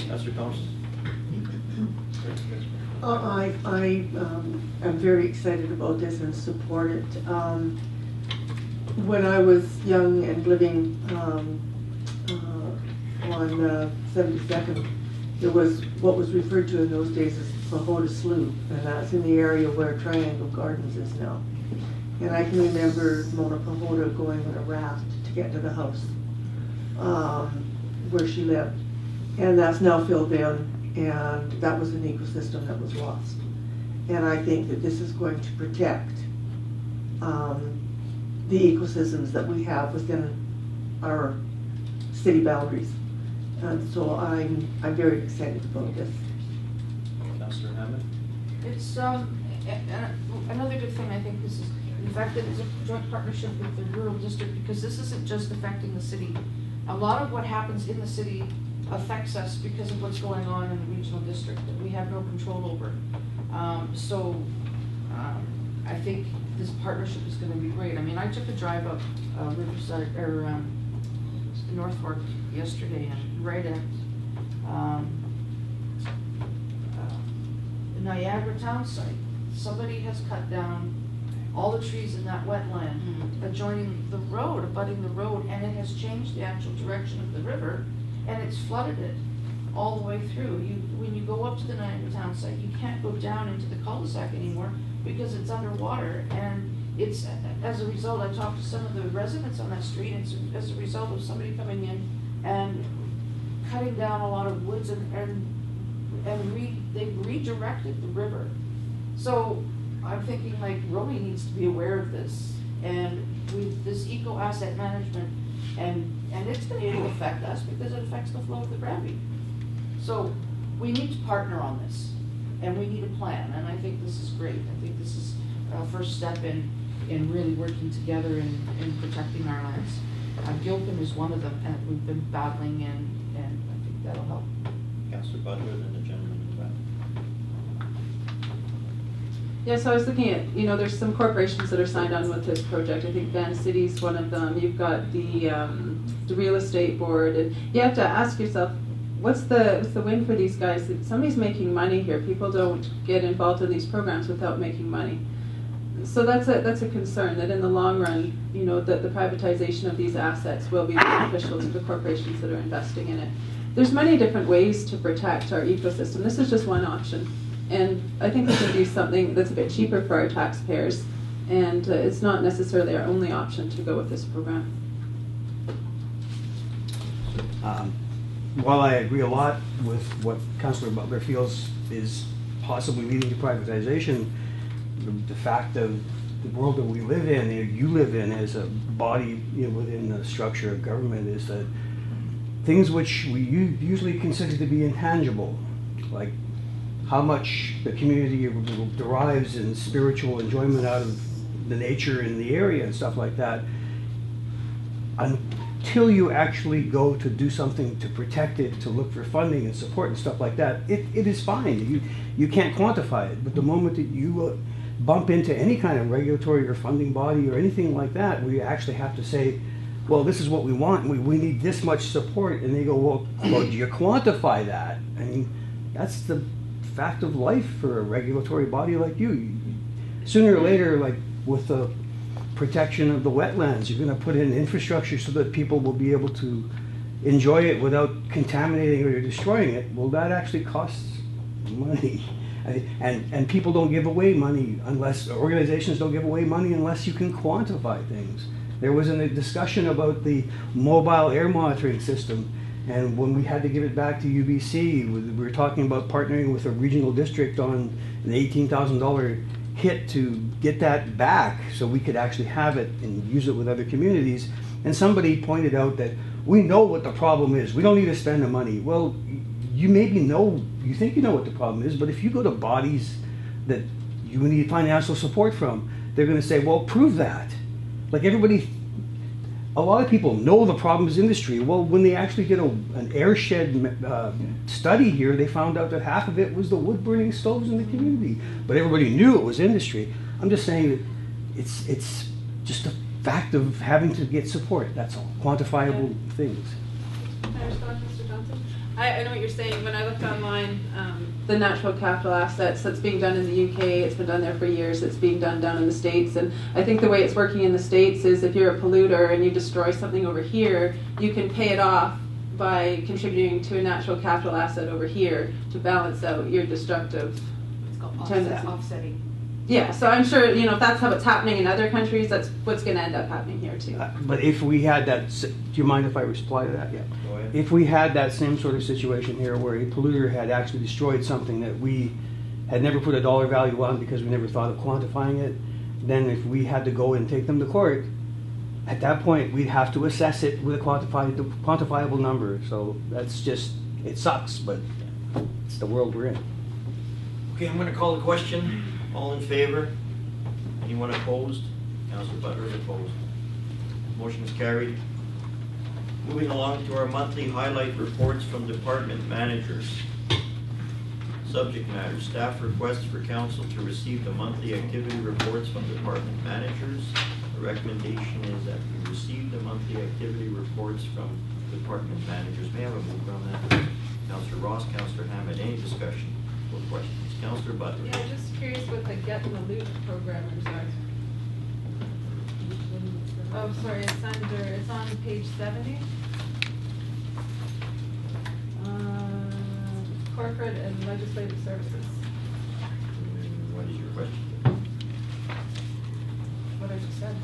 you. Councillor Thompson? I am very excited about this and support it. When I was young and living on 72nd, there was what was referred to in those days as Pahota Slough, and that's in the area where Triangle Gardens is now. And I can remember Mona Pahota going on a raft to get to the house where she lived. And that's now filled in, and that was an ecosystem that was lost. And I think that this is going to protect the ecosystems that we have within our city boundaries. And so I'm very excited about this. Councillor Hammond? It's, another good thing, I think this is the fact that it's a joint partnership with the rural district, because this isn't just affecting the city. A lot of what happens in the city affects us because of what's going on in the regional district that we have no control over. I think this partnership is going to be great. I mean, I took a drive up Riverside or North Fork yesterday, and right at the Niagara town site, somebody has cut down all the trees in that wetland adjoining the road, abutting the road, and it has changed the actual direction of the river, and it's flooded it all the way through. When you go up to the Niagara town site, you can't go down into the cul-de-sac anymore because it's underwater, and it's, as a result, I talked to some of the residents on that street, and it's as a result of somebody coming in and cutting down a lot of woods they've redirected the river. So I'm thinking like Romy needs to be aware of this, and with this eco asset management, and it's going to affect us because it affects the flow of the Granby. So we need to partner on this, and we need a plan, and I think this is great. I think this is our first step in really working together in protecting our lands. Gilpin is one of them, and we've been battling, and I think that'll help. Councillor Butler, then the gentleman in the back. Yeah, so I was looking at, there's some corporations that are signed on with this project. I think Van City's one of them. You've got the real estate board, and you have to ask yourself, what's the win for these guys? Somebody's making money here. People don't get involved in these programs without making money. So that's a concern, that in the long run, that the privatization of these assets will be beneficial to the corporations that are investing in it. There's many different ways to protect our ecosystem. This is just one option. And I think we can do something that's a bit cheaper for our taxpayers. And it's not necessarily our only option to go with this program. While I agree a lot with what Councillor Butler feels is possibly leading to privatization, the fact of the world that we live in, you live in as a body within the structure of government, is that things which we usually consider to be intangible, like how much the community derives in spiritual enjoyment out of the nature in the area and stuff like that, until you actually go to do something to protect it, to look for funding and support and stuff like that, it is fine. You can't quantify it, but the moment that you bump into any kind of regulatory or funding body or anything like that, we actually have to say, well, this is what we want, we need this much support, and they go, well, do you quantify that? I mean, that's the fact of life for a regulatory body like you. Sooner or later, like with the protection of the wetlands, you're going to put in infrastructure so that people will be able to enjoy it without contaminating or destroying it. Well, that actually costs money. And people don't give away money unless, organizations don't give away money unless you can quantify things. There was a discussion about the mobile air monitoring system, and when we had to give it back to UBC, we were talking about partnering with a regional district on an $18,000 hit to get that back so we could actually have it and use it with other communities. And somebody pointed out that we know what the problem is, we don't need to spend the money. Well, you maybe know, you think you know what the problem is, but if you go to bodies that you need financial support from, they're going to say, well, prove that. Like everybody, a lot of people know the problem is industry. Well, when they actually did an airshed study here, they found out that half of it was the wood burning stoves in the community. But everybody knew it was industry. I'm just saying that it's just a fact of having to get support. That's all. Quantifiable things. Can I respond, Mr. Johnson? I know what you're saying. When I looked online, the natural capital assets that's being done in the UK, it's been done there for years, it's being done down in the States, and I think the way it's working in the States is if you're a polluter and you destroy something over here, you can pay it off by contributing to a natural capital asset over here to balance out your destructive tendency. Offsetting. Yeah, so I'm sure, you know, if that's how it's happening in other countries, that's what's going to end up happening here too. But if we had that, do you mind if I reply to that? Yeah. Go ahead. If we had that same sort of situation here where a polluter had actually destroyed something that we had never put a dollar value on because we never thought of quantifying it, then if we had to go and take them to court, at that point we'd have to assess it with a quantifiable number. So that's just, it sucks, but it's the world we're in. Okay, I'm going to call the question. All in favor? Anyone opposed? Councillor Butler is opposed. Motion is carried. Moving along to our monthly highlight reports from department managers. Subject matter, staff requests for council to receive the monthly activity reports from department managers. The recommendation is that we receive the monthly activity reports from department managers. May I have a move on that? Councillor Ross, Councillor Hammond, any discussion or questions? Councillor Butler. Yeah, I'm just curious what the Get in the Loop programmers are. Oh, sorry, it's on page 70. Corporate and legislative services. What is your question? What I just said.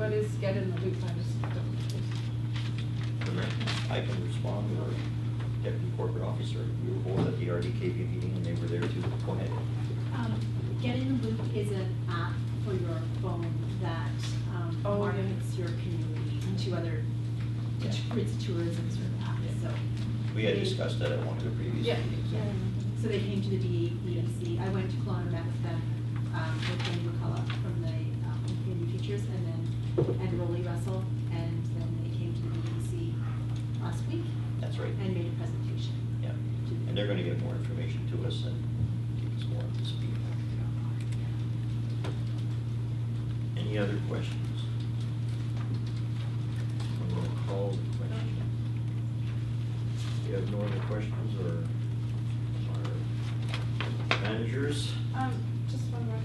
What is Get in the Loop? I just I can respond, or Deputy Corporate Officer. We were both at the RDKB meeting and they were there too. Go ahead. Get in the Loop is an app for your phone that markets your community to other, it's a tourism sort of app. So We had discussed that at one of the previous meetings. Yeah. So they came to the DEC. I went to Kelowna, met with them, with Jenny McCullough from the Community Features, and Rolly Russell, and then they came to the DEC last week. That's right. And made a presentation. Yeah, and they're going to give more information to us and keep us more up to speed. Any other questions? I'm going to call the question. Do you have no other questions or our managers? Just one more.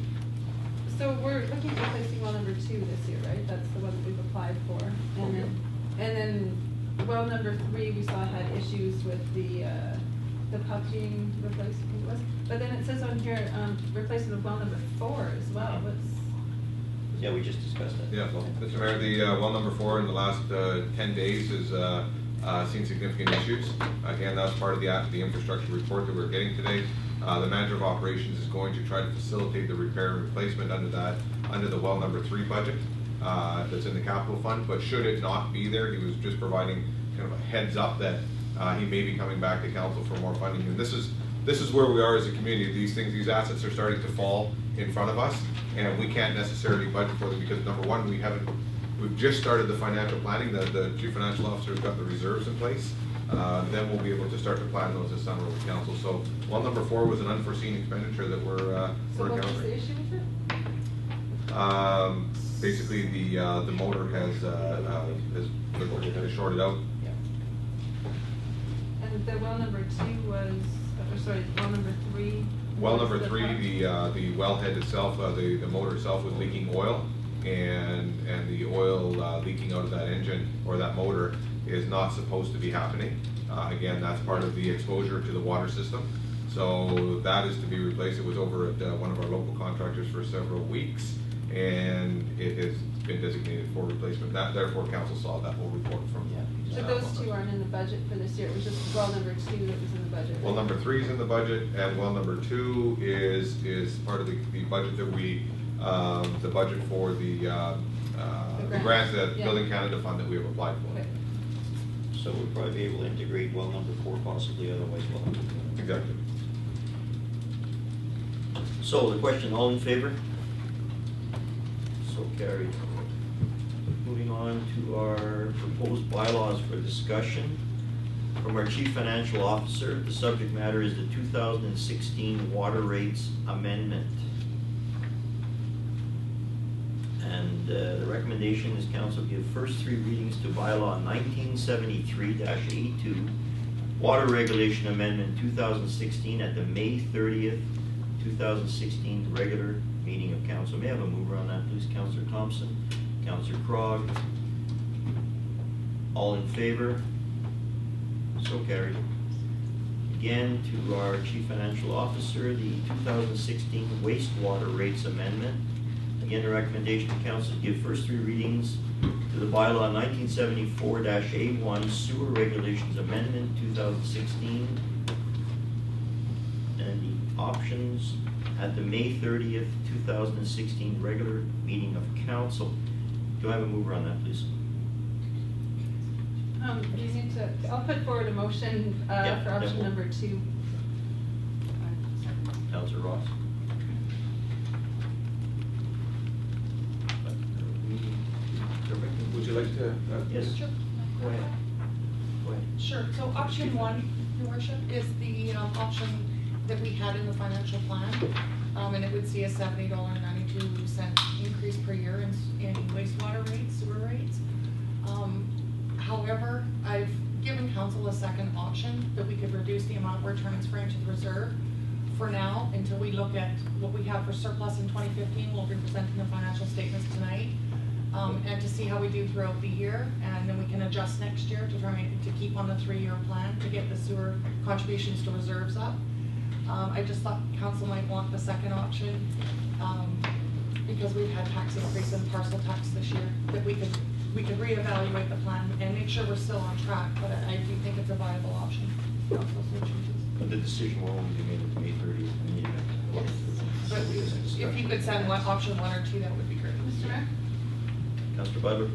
So we're looking at replacing well number 2 this year, right? That's the one that we've applied for. And then well number 3 we saw had issues with the pump being replaced, I think it was. But then it says on here, replacing with well number 4 as well. Yeah, we just discussed that. Yeah, Mr. Mayor, the well number 4 in the last 10 days has seen significant issues. Again, that's part of the infrastructure report that we're getting today. The manager of operations is going to try to facilitate the repair and replacement under the well number 3 budget that's in the capital fund. But should it not be there, he was just providing kind of a heads up that he may be coming back to council for more funding. And this is this is where we are as a community. These assets are starting to fall in front of us, and we can't necessarily budget for them because number one, we've just started the financial planning. The chief financial officer has got the reserves in place. Then we'll be able to start to plan those this summer with council. So, well, number 4 was an unforeseen expenditure that we're So encountering. what was the issue with it? Basically, the motor has shorted out. And the well number 2 was, sorry, well number 3? Well, what was number the 3, part? the wellhead itself, the motor itself was leaking oil, and the oil leaking out of that engine or that motor is not supposed to be happening. Again, that's part of the exposure to the water system. So that is to be replaced. It was over at one of our local contractors for several weeks, and it has been designated for replacement. Therefore, council saw that whole report from. So those 2 aren't in the budget for this year, it was just well number 2 that was in the budget? Well, number 3 is in the budget, and well number 2 is part of the budget that we, the budget for the grant, the Yeah. Building Canada fund that we have applied for. Okay. So we'll probably be able to integrate well number 4 possibly, otherwise well number 2. Exactly. So the question, all in favor? So carried. Moving on to our proposed bylaws for discussion. From our Chief Financial Officer, the subject matter is the 2016 Water Rates Amendment. And the recommendation is council give first 3 readings to Bylaw 1973-82, Water Regulation Amendment 2016 at the May 30th, 2016 regular meeting of council. May I have a mover on that, please? Councillor Thompson, Councillor Krog. All in favor? So carried. Again, to our Chief Financial Officer, the 2016 Wastewater Rates Amendment. Again, the recommendation of council to give first 3 readings to the Bylaw 1974-A1 Sewer Regulations Amendment 2016. And the options at the May 30th, 2016 regular meeting of council. Do I have a mover on that, please? You need to, I'll put forward a motion Yeah, for option yeah. number 2. Councillor Ross. Would you like to? Yes. Sure. Go ahead. Go ahead. Sure, so option 1, Your Worship, is the option that we had in the financial plan. And it would see a $70.92 increase per year in wastewater rates, sewer rates. However, I've given council a second option that we could reduce the amount we're transferring to the reserve for now until we look at what we have for surplus in 2015. We'll be presenting the financial statements tonight. And to see how we do throughout the year, and then we can adjust next year to try to keep on the 3-year plan to get the sewer contributions to reserves up. I just thought council might want the second option, because we've had tax increase in parcel tax this year, that we could reevaluate the plan and make sure we're still on track, but I do think it's a viable option. But the decision will only be made at the May 30th meeting. But if you could send option 1 or 2, that would be great. Mr. Mayor? Councillor Butler.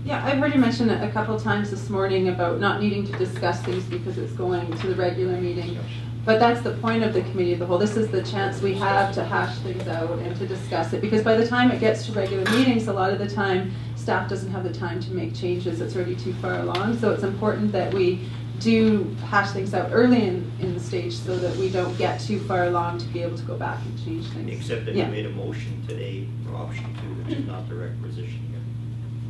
Yeah, I've already mentioned it a couple of times this morning about not needing to discuss these because it's going to the regular meeting. But that's the point of the committee of the whole. This is the chance we have to hash things out and to discuss it. Because by the time it gets to regular meetings, a lot of the time, staff doesn't have the time to make changes. It's already too far along. So it's important that we do hash things out early in the stage so that we don't get too far along to be able to go back and change things. Except that Yeah. you made a motion today for option 2, which is not the requisition here.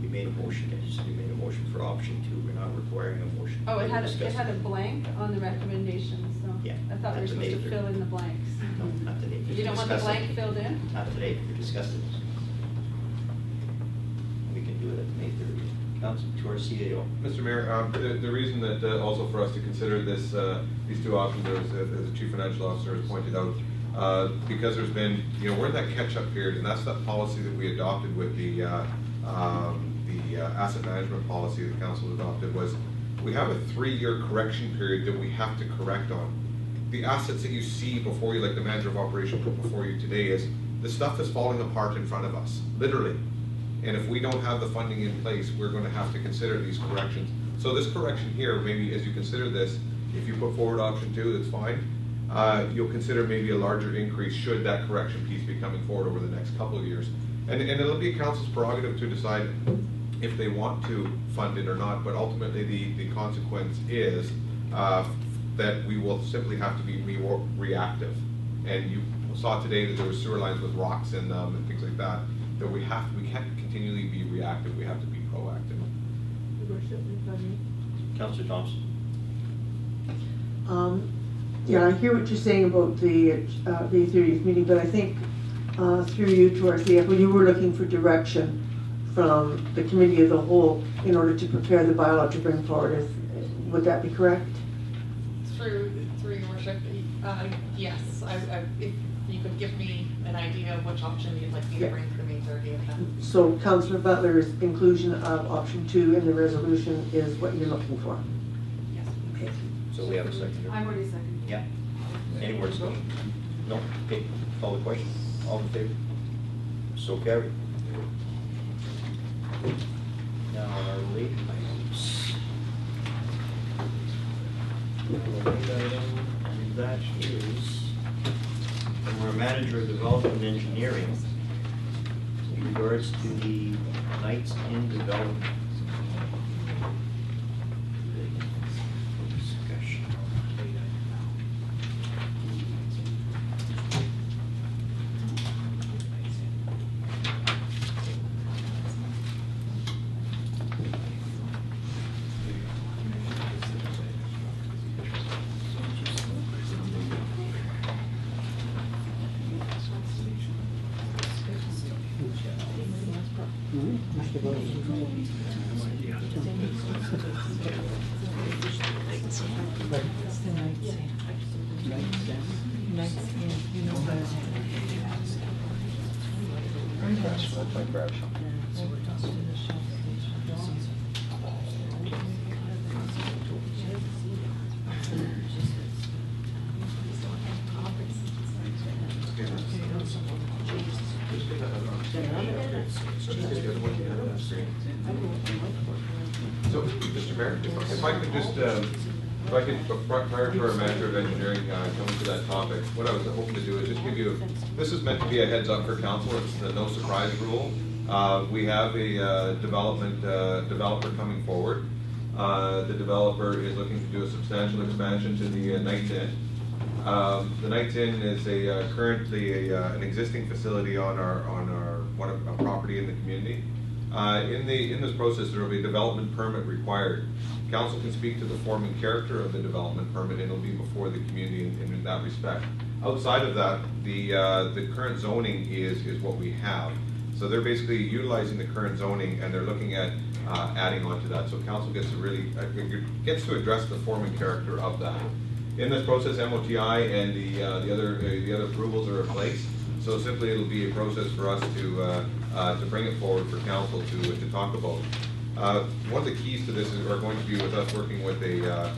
You made a motion, you made a motion for option 2, we're not requiring a motion. Oh, it had Discuss a blank on the recommendations, so Yeah, I thought we were at the supposed to May fill in the blanks. No, not today. You don't want the Discuss it. blank filled in? Not today, we're discussing it. We can do it at the May 30th. Council, to our CAO. Mr. Mayor, the reason that also for us to consider this, these 2 options, as the Chief Financial Officer has pointed out, because there's been, we're in that catch-up period, and that's that policy that we adopted with the asset management policy the council adopted, was we have a 3-year correction period that we have to correct on. The assets that you see before you, like the manager of operation put before you today, is the stuff is falling apart in front of us, literally. And if we don't have the funding in place, we're going to have to consider these corrections. So this correction here, maybe as you consider this, If you put forward option 2, that's fine. You'll consider maybe a larger increase should that correction piece be coming forward over the next couple of years. And it'll be council's prerogative to decide if they want to fund it or not, but ultimately the consequence is that we will simply have to be reactive. And you saw today that there were sewer lines with rocks in them and things like that, that we can't continually be reactive, we have to be proactive. Your Worship, if I may. Councillor Thompson. Yeah, I hear what you're saying about the 30th meeting, but I think through you to our CFO, you were looking for direction from the committee of the whole in order to prepare the bylaw to bring forward. Would that be correct? Through your worship, yes. If you could give me an idea of which option you'd like me to bring for May 30th. So Councillor Butler's inclusion of option 2 in the resolution is what you're looking for? Yes. Okay. So we have a seconder. I'm already second. Yeah. Any more discussion? No? Okay, call the question. All in favor? So carried. Now our late items. Our late item, and that is from our manager of development and engineering in regards to the Nights in Development. Discussion. So, Mr. Mayor, if I could just, prior to our manager of engineering coming to that topic, what I was hoping to do is just give you, this is meant to be a heads up for council, it's the no surprise rule. We have a developer coming forward. The developer is looking to do a substantial expansion to the Nights Inn. The Nights Inn is currently an existing facility on a property in the community. In this process, there will be a development permit required. Council can speak to the form and character of the development permit, and it'll be before the community in that respect. Outside of that, the current zoning is what we have. So they're basically utilizing the current zoning, and they're looking at adding on to that. So council gets to address the form and character of that. In this process, MOTI and the other approvals are in place. So simply, it'll be a process for us to bring it forward for council to talk about. One of the keys to this are going to be with us working with a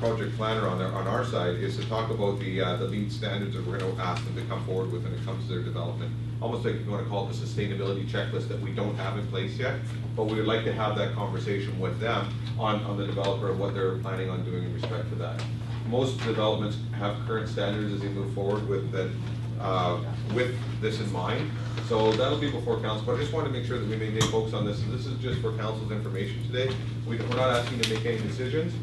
project planner on our side is to talk about the LEED standards that we're going to ask them to come forward with when it comes to their development. Almost like you want to call it the sustainability checklist that we don't have in place yet, but we would like to have that conversation with them on the developer of what they're planning on doing in respect to that. Most developments have current standards as they move forward with this in mind. So that'll be before council, but I just want to make sure that we maintain focus on this. And this is just for council's information today. We're not asking you to make any decisions.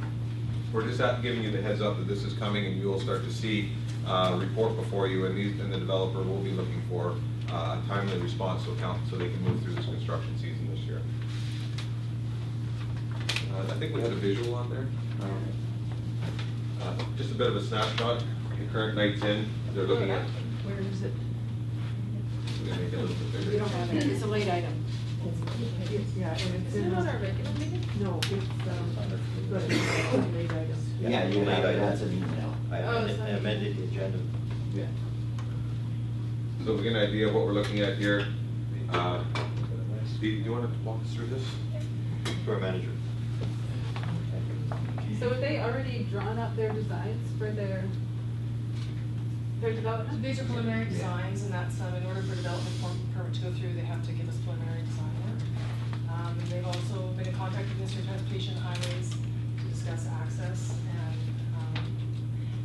We're just giving you the heads up that this is coming, and you will start to see a report before you, and the developer will be looking for a timely response so they can move through this construction season this year. I think we had a visual on there. Just a bit of a snapshot. The current Nights Inn, they're looking at. Where is it? We're going to make it a little bit bigger. We don't have it, it's a late item. Yeah, and it's Is it on our regular meeting? No, it's a late item. Yeah, you laid out, that's an email. I sorry. amended the agenda. Yeah. So we get an idea of what we're looking at here. Steve, do you want to walk us through this? To our manager. So have they already drawn up their designs for their development? These are preliminary designs, and that's, in order for development permit to go through, they have to give us preliminary design work. And they've also been in contact with Ministry of Transportation and Highways to discuss access and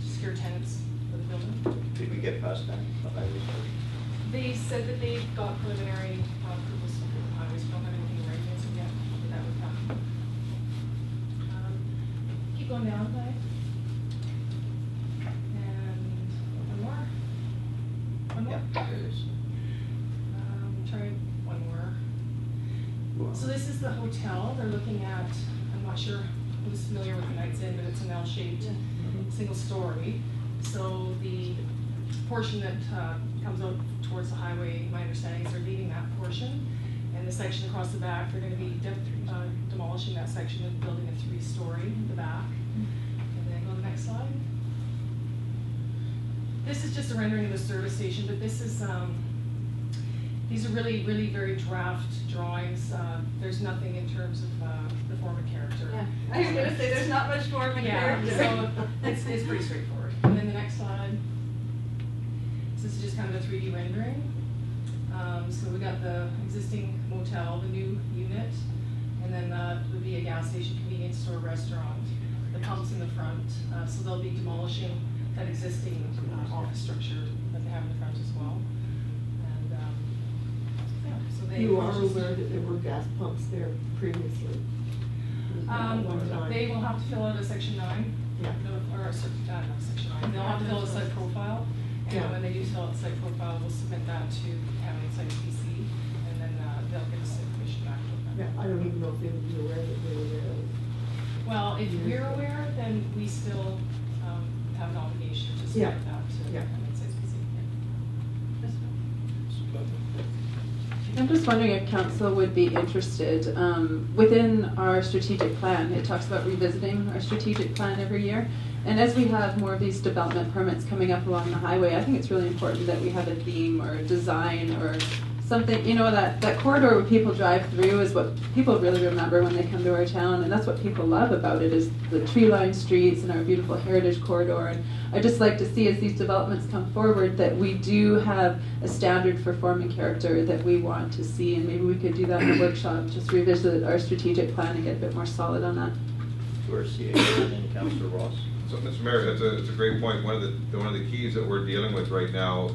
to secure tenants for the building. Did we get past that? The highway study? They said that they got preliminary approvals from the highways, don't have anything in writing as of yet, but that would happen. Keep going down, Clay. And one more. One more? There it is. Try one more. So this is the hotel. They're looking at, I'm not sure who's familiar with the Knights Inn, but it's an L-shaped single story. So the portion that comes out towards the highway, my understanding is they're leaving that portion. And the section across the back, they're going to be demolishing that section and building a 3-story in the back. And then go to the next slide. This is just a rendering of the service station, but this is, these are really, really very draft drawings. There's nothing in terms of the form and character. Yeah, I was gonna say, there's not much form and character. So it's pretty straightforward. And then the next slide. So this is just kind of a 3D rendering. So we got the existing motel, the new unit, and then would be a gas station, convenience store, restaurant. The pumps in the front. So they'll be demolishing that existing office structure that they have in the front as well. And yeah, so they You are aware that there were gas pumps there previously? They will have to fill out a section 9. Yeah. Or not section 9. They'll have to fill out a site profile. And Yeah. when they do fill out the site profile, we'll submit that to county site PC, and then they'll give us information back. Yeah, I don't even know if they would be aware that they were there. Well, if we're aware, then we still have an obligation to submit that to county site PC. I'm just wondering if council would be interested, within our strategic plan, it talks about revisiting our strategic plan every year. And as we have more of these development permits coming up along the highway, I think it's really important that we have a theme or a design or something, you know, that corridor where people drive through is what people really remember when they come to our town, and that's what people love about it, is the tree-lined streets and our beautiful heritage corridor. And I just like to see, as these developments come forward, that we do have a standard for form and character that we want to see, and maybe we could do that in a workshop, just revisit our strategic plan and get a bit more solid on that. To our CA and Councillor Ross. So, Mr. Mayor, it's a great point. One of the keys that we're dealing with right now,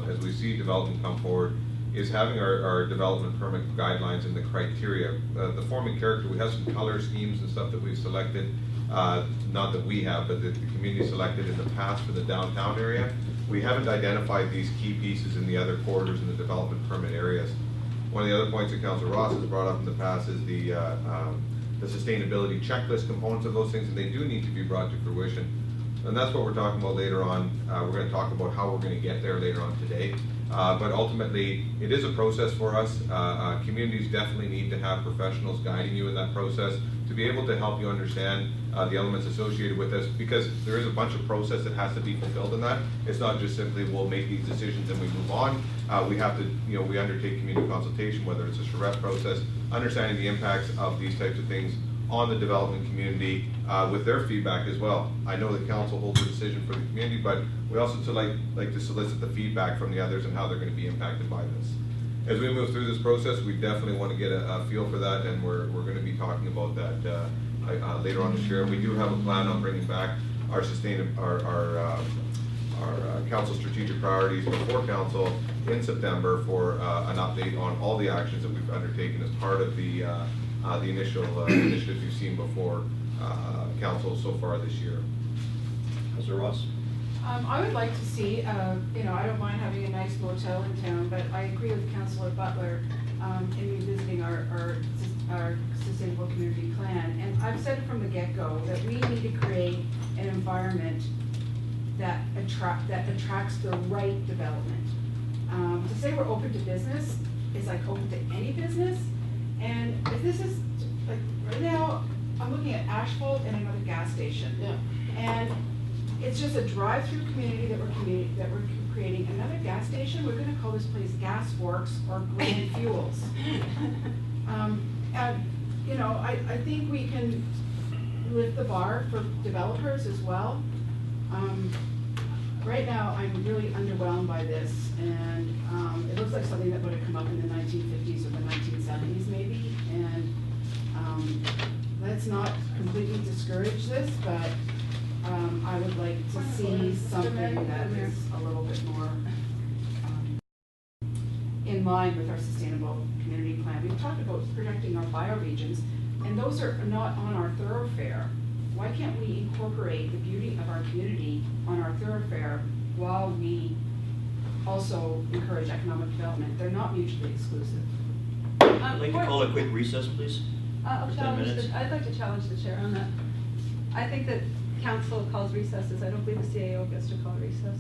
as we see development come forward, is having our development permit guidelines and the criteria. The form and character, we have some color schemes and stuff that we've selected, not that we have, but that the community selected in the past for the downtown area. We haven't identified these key pieces in the other corridors in the development permit areas. One of the other points that Councillor Ross has brought up in the past is the sustainability checklist components of those things, and they do need to be brought to fruition. And that's what we're talking about later on. We're going to talk about how we're going to get there later on today. But ultimately, it is a process for us. Communities definitely need to have professionals guiding you in that process to be able to help you understand the elements associated with this, because there is a bunch of process that has to be fulfilled in that. It's not just simply we'll make these decisions and we move on. We have to, we undertake community consultation, whether it's a charrette process, understanding the impacts of these types of things on the development community with their feedback as well. I know the council holds a decision for the community, but we also like to solicit the feedback from the others and how they're going to be impacted by this. As we move through this process, we definitely want to get a feel for that, and we're going to be talking about that later on this year. We do have a plan on bringing back our council strategic priorities before council in September for an update on all the actions that we've undertaken as part of the initial initiatives you've seen before council so far this year. Councillor Ross. I would like to see, I don't mind having a nice motel in town, but I agree with Councillor Butler in revisiting our sustainable community plan. And I've said from the get-go that we need to create an environment that attracts the right development. To say we're open to business is like open to any business. And if this is, like, right now, I'm looking at asphalt and another gas station. Yeah. And it's just a drive-through community that we're creating. Another gas station, we're gonna call this place Gas Works or Grand Fuels. I think we can lift the bar for developers as well. Right now, I'm really underwhelmed by this, and it looks like something that would have come up in the 1950s or the 1970s maybe, and let's not completely discourage this, but I would like to see something that is a little bit more in line with our sustainable community plan. We've talked about protecting our bioregions, and those are not on our thoroughfare. Why can't we incorporate the beauty of our community on our thoroughfare while we also encourage economic development? They're not mutually exclusive. I'd like to call a quick recess, please. I'll For 10 challenge minutes. I'd like to challenge the chair on that. I think that council calls recesses. I don't believe the CAO gets to call recess.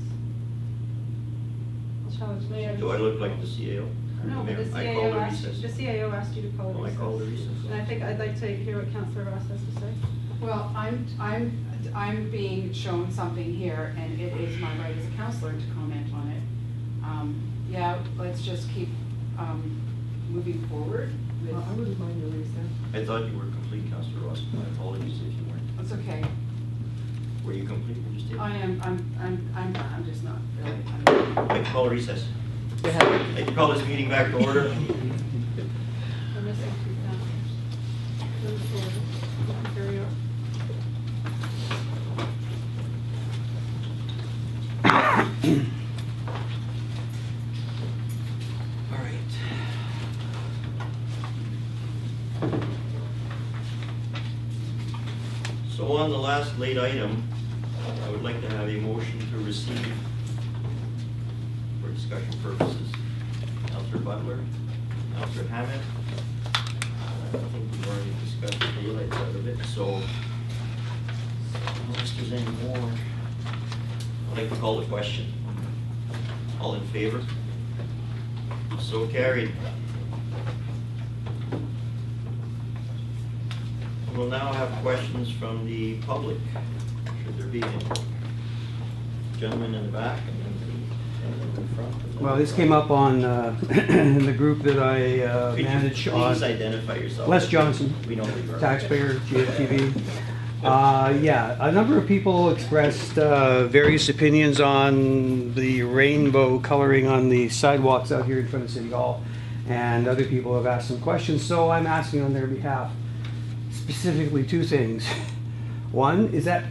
I'll challenge the chair. Do I look like the CAO? No, but the I called a CAO asked, recess. the CAO asked you to call a Oh, I recess. called a recess. And I think I'd like to hear what Councillor Ross has to say. Well, I'm being shown something here, and it is my right as a counselor to comment on it. Yeah, let's just keep moving forward with. Well, I wouldn't mind a recess. I thought you were complete, Councillor Ross. My apologies if you weren't. It's okay. Were you complete? Were you still? I am, I'm done, I'm just not really. I'd like to call a recess. I'd like to call this meeting back to order. We're missing two councillors. Move forward. You can carry on. All right. So on the last late item, I would like to have a motion to receive for discussion purposes. Councillor Butler, Councillor Hammond. I think we've already discussed the daylight side of it, so unless there's any more, I'd like to call the question. All in favor? So carried. We'll now have questions from the public, should there be any. Gentleman in the back and then the in front. Well, this came up on in the group that I Could you manage on. please identify yourself? Les Johnson, We know who you are. taxpayer, GFTV. Yeah, a number of people expressed various opinions on the rainbow coloring on the sidewalks out here in front of City Hall, and other people have asked some questions, so I'm asking on their behalf specifically two things. One, is that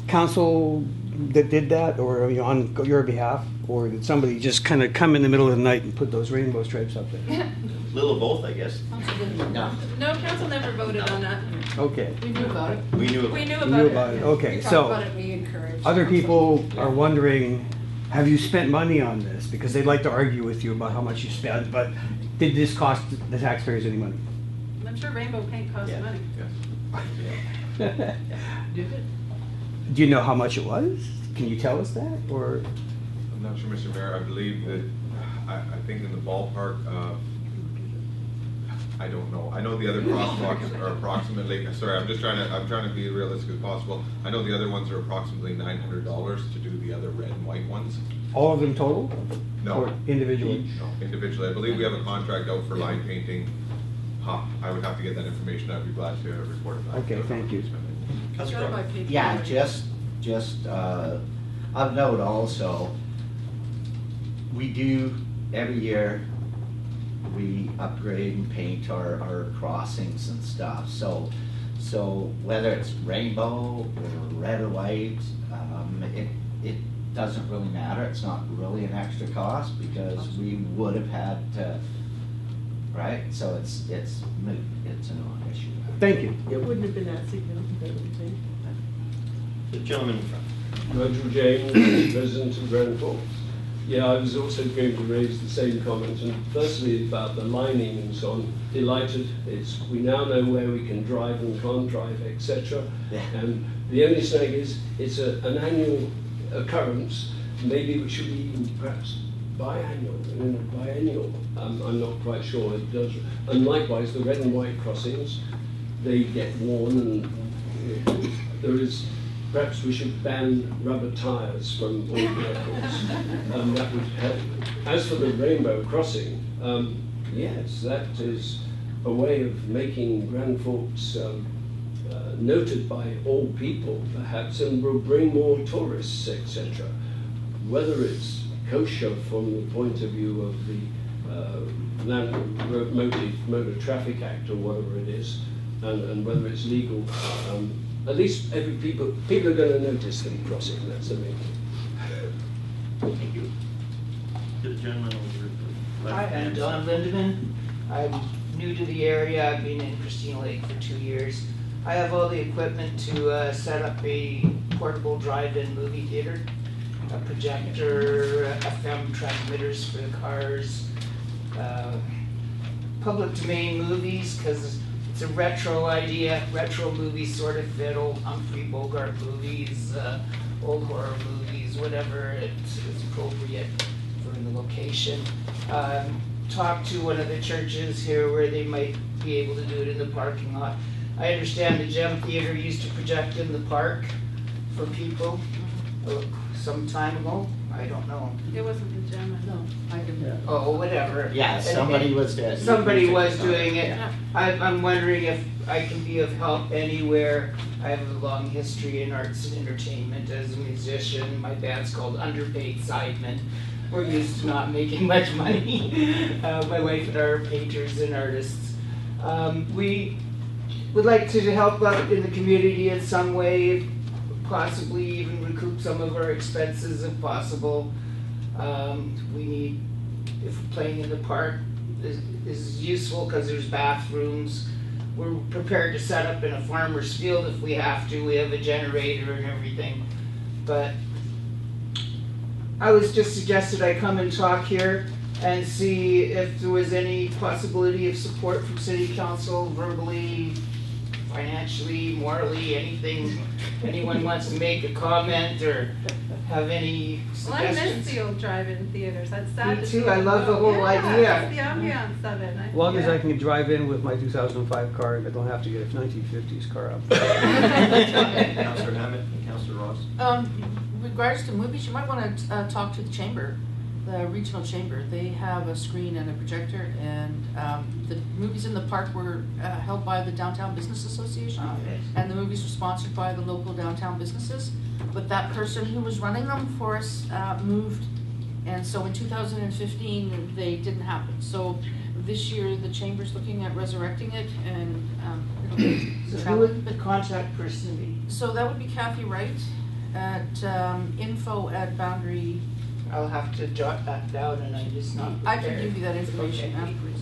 council that did that, or are you on your behalf, or did somebody just kind of come in the middle of the night and put those rainbow stripes up there? Little of both, I guess. No, council never voted on that. Okay. We knew about it. We knew We knew You about knew it. about it, okay, We talked so. about it, we encouraged. Other people are wondering, have you spent money on this? Because they'd like to argue with you about how much you spent, but did this cost the taxpayers any money? I'm sure rainbow paint costs Yeah. money. Did it? Do you know how much it was? Can you tell us that, or? I'm not sure, Mr. Mayor, I believe that, I think in the ballpark of, I don't know. I know the other crosswalks are approximately, sorry, I'm trying to be as realistic as possible. I know the other ones are approximately $900 to do the other red and white ones. All of them total? No. Or individually? No, individually. I believe we have a contract out for line painting. I would have to get that information, I'd be glad to report it back. Okay, thank you. Councillor Crowe. Yeah, just of note also, we do, every year, we upgrade and paint our crossings and stuff. So whether it's rainbow or red or white, it doesn't really matter. It's not really an extra cost because we would have had to, right? So it's moot. It's a non-issue. Thank you. It wouldn't have been that significant, I would think. The gentleman in front. Nigel James, resident of Grand Forks. Yeah, I was also going to raise the same comment, and firstly about the lining and so on. Delighted, we now know where we can drive and can't drive, etc. Yeah. And the only snag is it's an annual occurrence. Maybe we should be even perhaps biennial. I'm not quite sure it does. And likewise, the red and white crossings, they get worn, and there is. Perhaps we should ban rubber tyres from all vehicles, and that would help. As for the rainbow crossing, yes, that is a way of making Grand Forks noted by all people, perhaps, and will bring more tourists, etc. Whether it's kosher from the point of view of the Motor Traffic Act or whatever it is, and whether it's legal. At least people are going to notice them crossing. That's the main thing. Thank you. To the gentleman over the Hi, left I'm hand Don side. Lindeman. I'm new to the area. I've been in Christina Lake for 2 years. I have all the equipment to set up a portable drive-in movie theater, a projector, FM transmitters for the cars, public domain movies, because it's a retro idea. Retro movies sort of fit old Humphrey Bogart movies, old horror movies, whatever is appropriate for the location. Talked to one of the churches here where they might be able to do it in the parking lot. I understand the Gem Theater used to project in the park for people some time ago. I don't know. It wasn't the gym. No, I didn't. Oh, whatever. Yeah, somebody was doing. Somebody was doing it. I'm wondering if I can be of help anywhere. I have a long history in arts and entertainment as a musician. My band's called Underpaid Sidemen. We're used to not making much money. My wife and I are painters and artists. We would like to help out in the community in some way, possibly even recoup some of our expenses if possible. We need, if playing in the park is useful because there's bathrooms. We're prepared to set up in a farmer's field if we have to. We have a generator and everything. But I was just suggested I come and talk here and see if there was any possibility of support from city council, verbally, financially, morally, anything. Anyone wants to make a comment or have any Well, I suggestions? miss the old drive-in theaters. That's sad. Me to too. see I them love the go. whole idea. Yeah, the ambiance of it. As long as I can drive in with my 2005 car, I don't have to get a 1950s car up. Councillor Hammett and Councillor Ross. Regards to movies, you might want to talk to the chamber, the regional chamber. They have a screen and a projector, and the movies in the park were held by the Downtown Business Association, and the movies were sponsored by the local downtown businesses. But that person who was running them for us moved, and so in 2015 they didn't happen. So this year the chamber's looking at resurrecting it, and it'll be So who would the contact person be? So that would be Kathy Wright at info@boundary. I'll have to jot that down and I'm just not I prepared. can give you that information Okay. afterwards.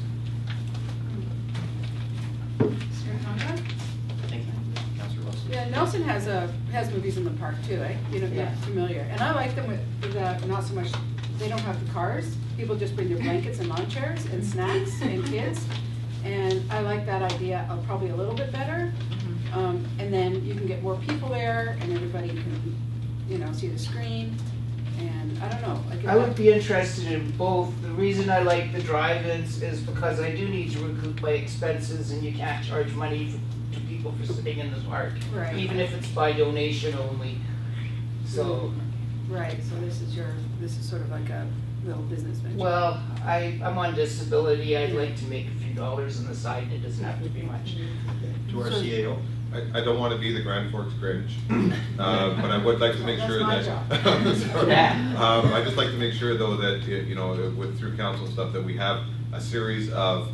Thank you. Councillor Ross. Yeah, Nelson has movies in the park too, eh? You know, you're familiar. And I like them with the, not so much, they don't have the cars. People just bring their blankets and lawn chairs and snacks and kids. And I like that idea probably a little bit better. And then you can get more people there and everybody can, you know, see the screen. And I don't know. I would be interested in both. The reason I like the drive-ins is because I do need to recoup my expenses and you can't charge money to people for sitting in the park. Right. Even if it's by donation only. So, Right, so this is sort of like a little business venture. well, I'm on disability. I'd like to make a few dollars on the side. It doesn't have to be much. To our CAO. I don't want to be the Grand Forks Grinch, but I would like to make sure That's that. my Sorry. I just like to make sure though that, you know, with through council stuff, that we have a series of,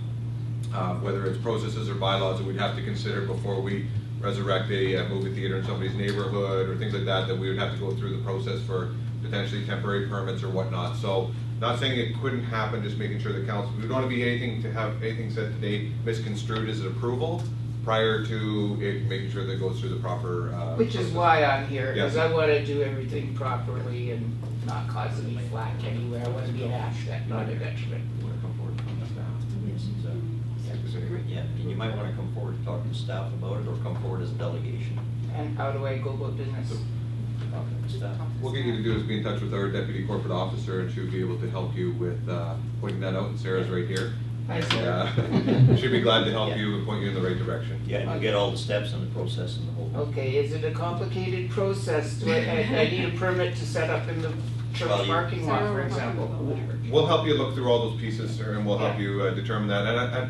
whether it's processes or bylaws that we'd have to consider before we resurrect a movie theater in somebody's neighborhood or things like that, that we would have to go through the process for potentially temporary permits or whatnot. So, not saying it couldn't happen, just making sure the council, we don't want to be anything to have anything said today misconstrued as an approval prior to it, making sure that it goes through the proper. Which is why I'm here, because Yes. I want to do everything properly and not cause any flack anywhere. I want to be an asset, not a detriment. You want to come forward from the staff? Yeah, and you might want to come forward and talk to staff about it, or come forward as a delegation. And how do I go about business? Talk to staff. What we need to do is be in touch with our deputy corporate officer, and she'll be able to help you with pointing that out. And Sarah's right here. Hi, Sarah. She'd be glad to help Yeah. you and point you in the right direction. Yeah, and you get all the steps and the process and the whole. Okay, is it a complicated process? Do I need a permit to set up in the church Well, you- parking lot, for example? We'll help you look through all those pieces, sir, and we'll help you determine that.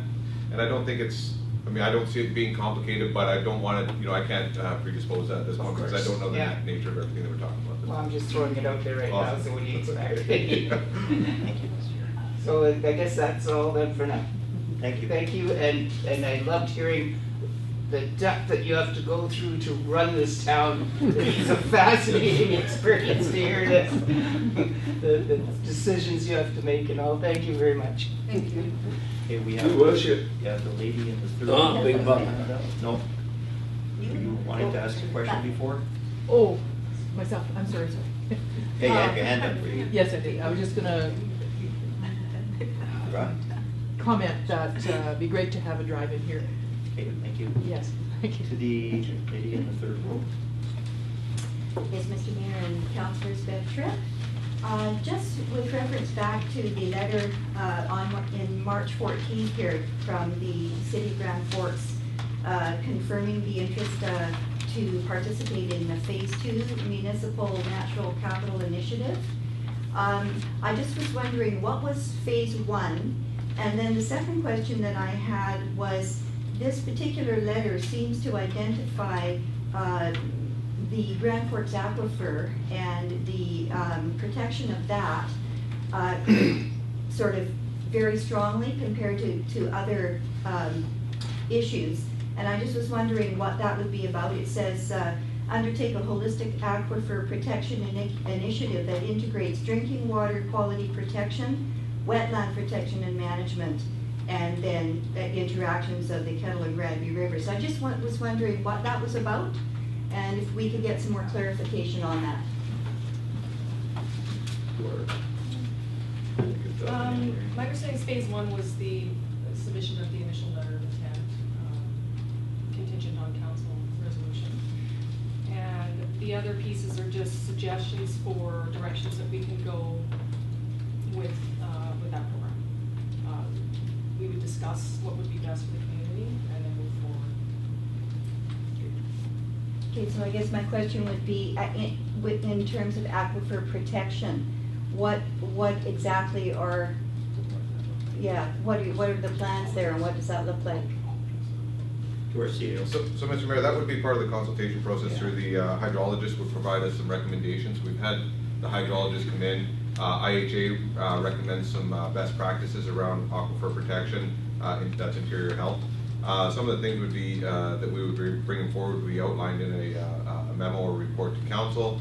And I don't think it's, I mean, I don't see it being complicated, but I don't want to, you know, I can't predispose that at this point because I don't know the Yeah. nature of everything that we're talking about. Well, I'm just throwing it out there right now, Awesome. so what do you expect? So I guess that's all then for now. Thank you. Thank you, and I loved hearing the depth that you have to go through to run this town. It's a fascinating experience to hear this. The decisions you have to make and all. Thank you very much. Thank you. Okay, we have. Your worship. Yeah, the lady in the third. Ah, big buck. No. Were you wanting to ask a question before? Oh, myself, I'm sorry. Yeah, you had your hand up. Were you? Yes, I did. I was just gonna Right. comment that it'd be great to have a drive-in here. Okay, thank you. Yes, thank you. To the lady in the third row. Yes, Mr. Mayor and Councilors, Bev Tripp. Just with reference back to the letter in March 14th here from the City of Grand Forks confirming the interest to participate in the Phase 2 Municipal Natural Capital Initiative. I just was wondering, what was Phase 1? And then the second question that I had was, this particular letter seems to identify the Grand Forks Aquifer and the protection of that sort of very strongly compared to other issues. And I just was wondering what that would be about. It says, undertake a holistic aquifer protection initiative that integrates drinking water quality protection, wetland protection and management, and then interactions of the Kettle and Granby Rivers. I just was wondering what that was about, and if we could get some more clarification on that. My understanding is Phase 1 was the submission of the initial letter of intent, contingent on council resolution. And the other pieces are just suggestions for directions that we can go with that program. We would discuss what would be best for the community and then move forward. Okay, so I guess my question would be, in terms of aquifer protection, what exactly are, what are the plans there, and what does that look like? So, Mr. Mayor, that would be part of the consultation process through the hydrologist would provide us some recommendations. We've had the hydrologist come in. IHA recommends some best practices around aquifer protection, that's interior health. Some of the things would be that we would be bringing forward would be outlined in a memo or report to council.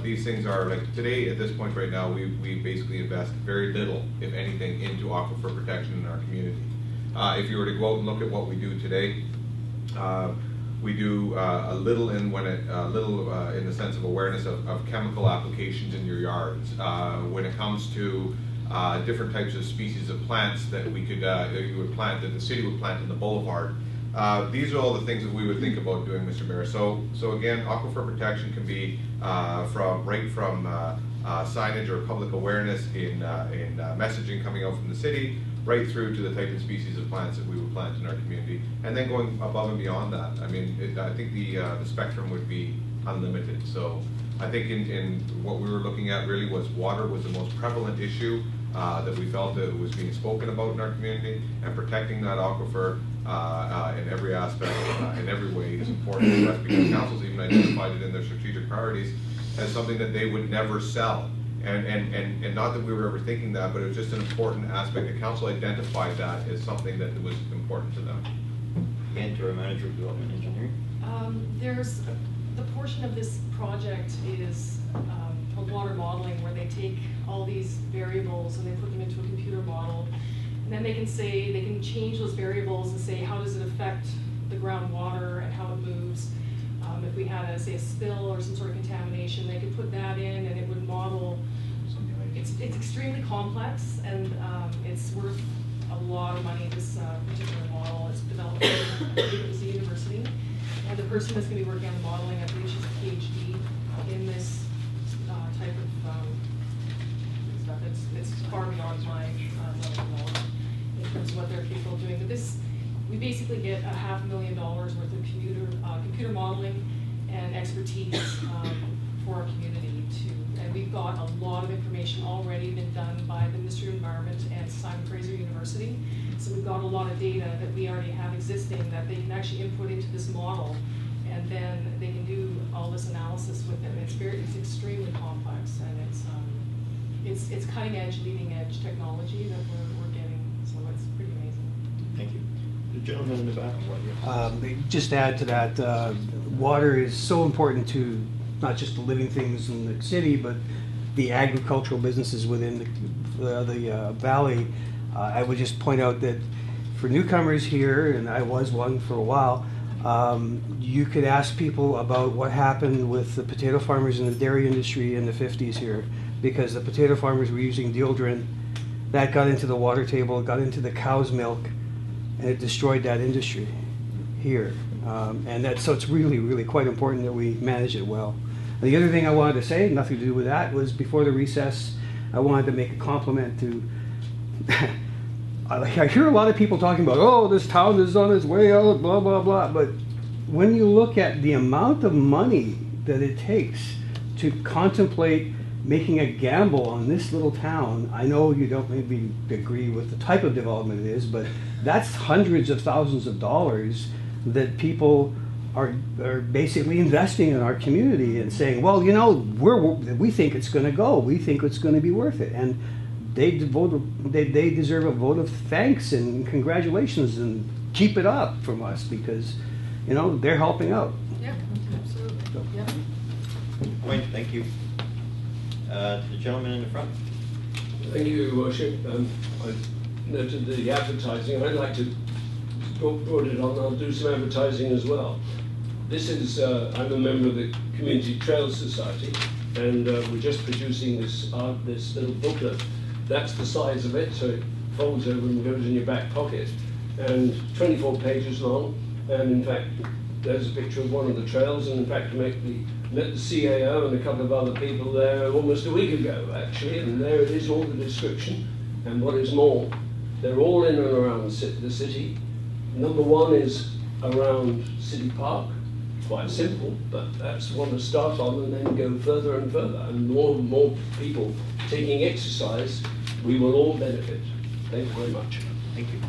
These things are, like today, at this point right now, we basically invest very little, if anything, into aquifer protection in our community. If you were to go out and look at what we do today, we do a little in the sense of awareness of chemical applications in your yards. When it comes to different types of species of plants that we could that you would plant, that the city would plant in the boulevard. These are all the things that we would think about doing, Mr. Mayor. So again, aquifer protection can be from signage or public awareness in messaging coming out from the city, right through to the type of species of plants that we would plant in our community, and then going above and beyond that. I mean, I think the spectrum would be unlimited. So I think in what we were looking at really was water was the most prevalent issue that we felt that was being spoken about in our community, and protecting that aquifer in every aspect, in every way is important to us, because council's even identified it in their strategic priorities as something that they would never sell. And not that we were ever thinking that, but it was just an important aspect. The council identified that as something that was important to them. And to our manager of development engineering. There's the portion of this project is a water modeling where they take all these variables and they put them into a computer model, and then they can change those variables and say how does it affect the groundwater and how it moves. If we had say a spill or some sort of contamination, they could put that in and it would model. It's extremely complex, and it's worth a lot of money, this particular model. It's developed by the university, and the person that's going to be working on the modeling, I believe she's a PhD in this type of stuff. It's far beyond my level of knowledge in terms of what they're capable of doing. But this, we basically get $500,000 worth of computer modeling and expertise for our community and we've got a lot of information already been done by the Ministry of Environment and Simon Fraser University. So we've got a lot of data that we already have existing that they can actually input into this model, and then they can do all this analysis with it. It's extremely complex, and it's cutting edge, leading edge technology that we're getting. So it's pretty amazing. Thank you. gentleman in the back. Just to add to that, water is so important to not just the living things in the city, but the agricultural businesses within the valley. I would just point out that for newcomers here, and I was one for a while, you could ask people about what happened with the potato farmers in the dairy industry in the 50s here, because the potato farmers were using deodorant. That got into the water table, it got into the cow's milk, and it destroyed that industry here. So it's really, really quite important that we manage it well. And the other thing I wanted to say, nothing to do with that, was before the recess, I wanted to make a compliment to I hear a lot of people talking about, oh, this town is on its way out, blah, blah, blah. But when you look at the amount of money that it takes to contemplate making a gamble on this little town, I know you don't maybe agree with the type of development it is, but that's hundreds of thousands of dollars that people are basically investing in our community and saying, well, you know, we think it's going to go. We think it's going to be worth it. And they deserve a vote of thanks and congratulations and keep it up from us because, you know, they're helping out. Yeah, absolutely. So. Yeah. Point, thank you. The gentleman in the front. Thank you, Your Worship. I noted the advertising. I'd like to put it on. I'll do some advertising as well. This is, I'm a member of the Community Trails Society, and we're just producing this little booklet. That's the size of it, so it folds over and goes in your back pocket, and 24 pages long. And in fact, there's a picture of one of the trails, and in fact, met the CAO and a couple of other people there almost a week ago, actually, and there it is, all the description. And what is more, they're all in and around the city. Number one is around City Park. Quite simple, but that's one to start on and then go further and further. And more and more people taking exercise, we will all benefit. Thank you very much. Thank you.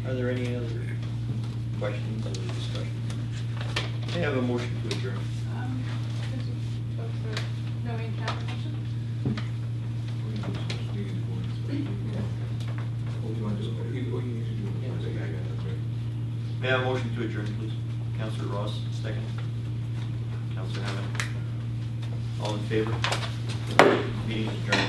Are there any other questions or discussion? May I have a motion to adjourn? No in-camera motion? May I have a motion to adjourn, please? Councillor Ross, second. Councillor Hammond. All in favor? Meeting is adjourned.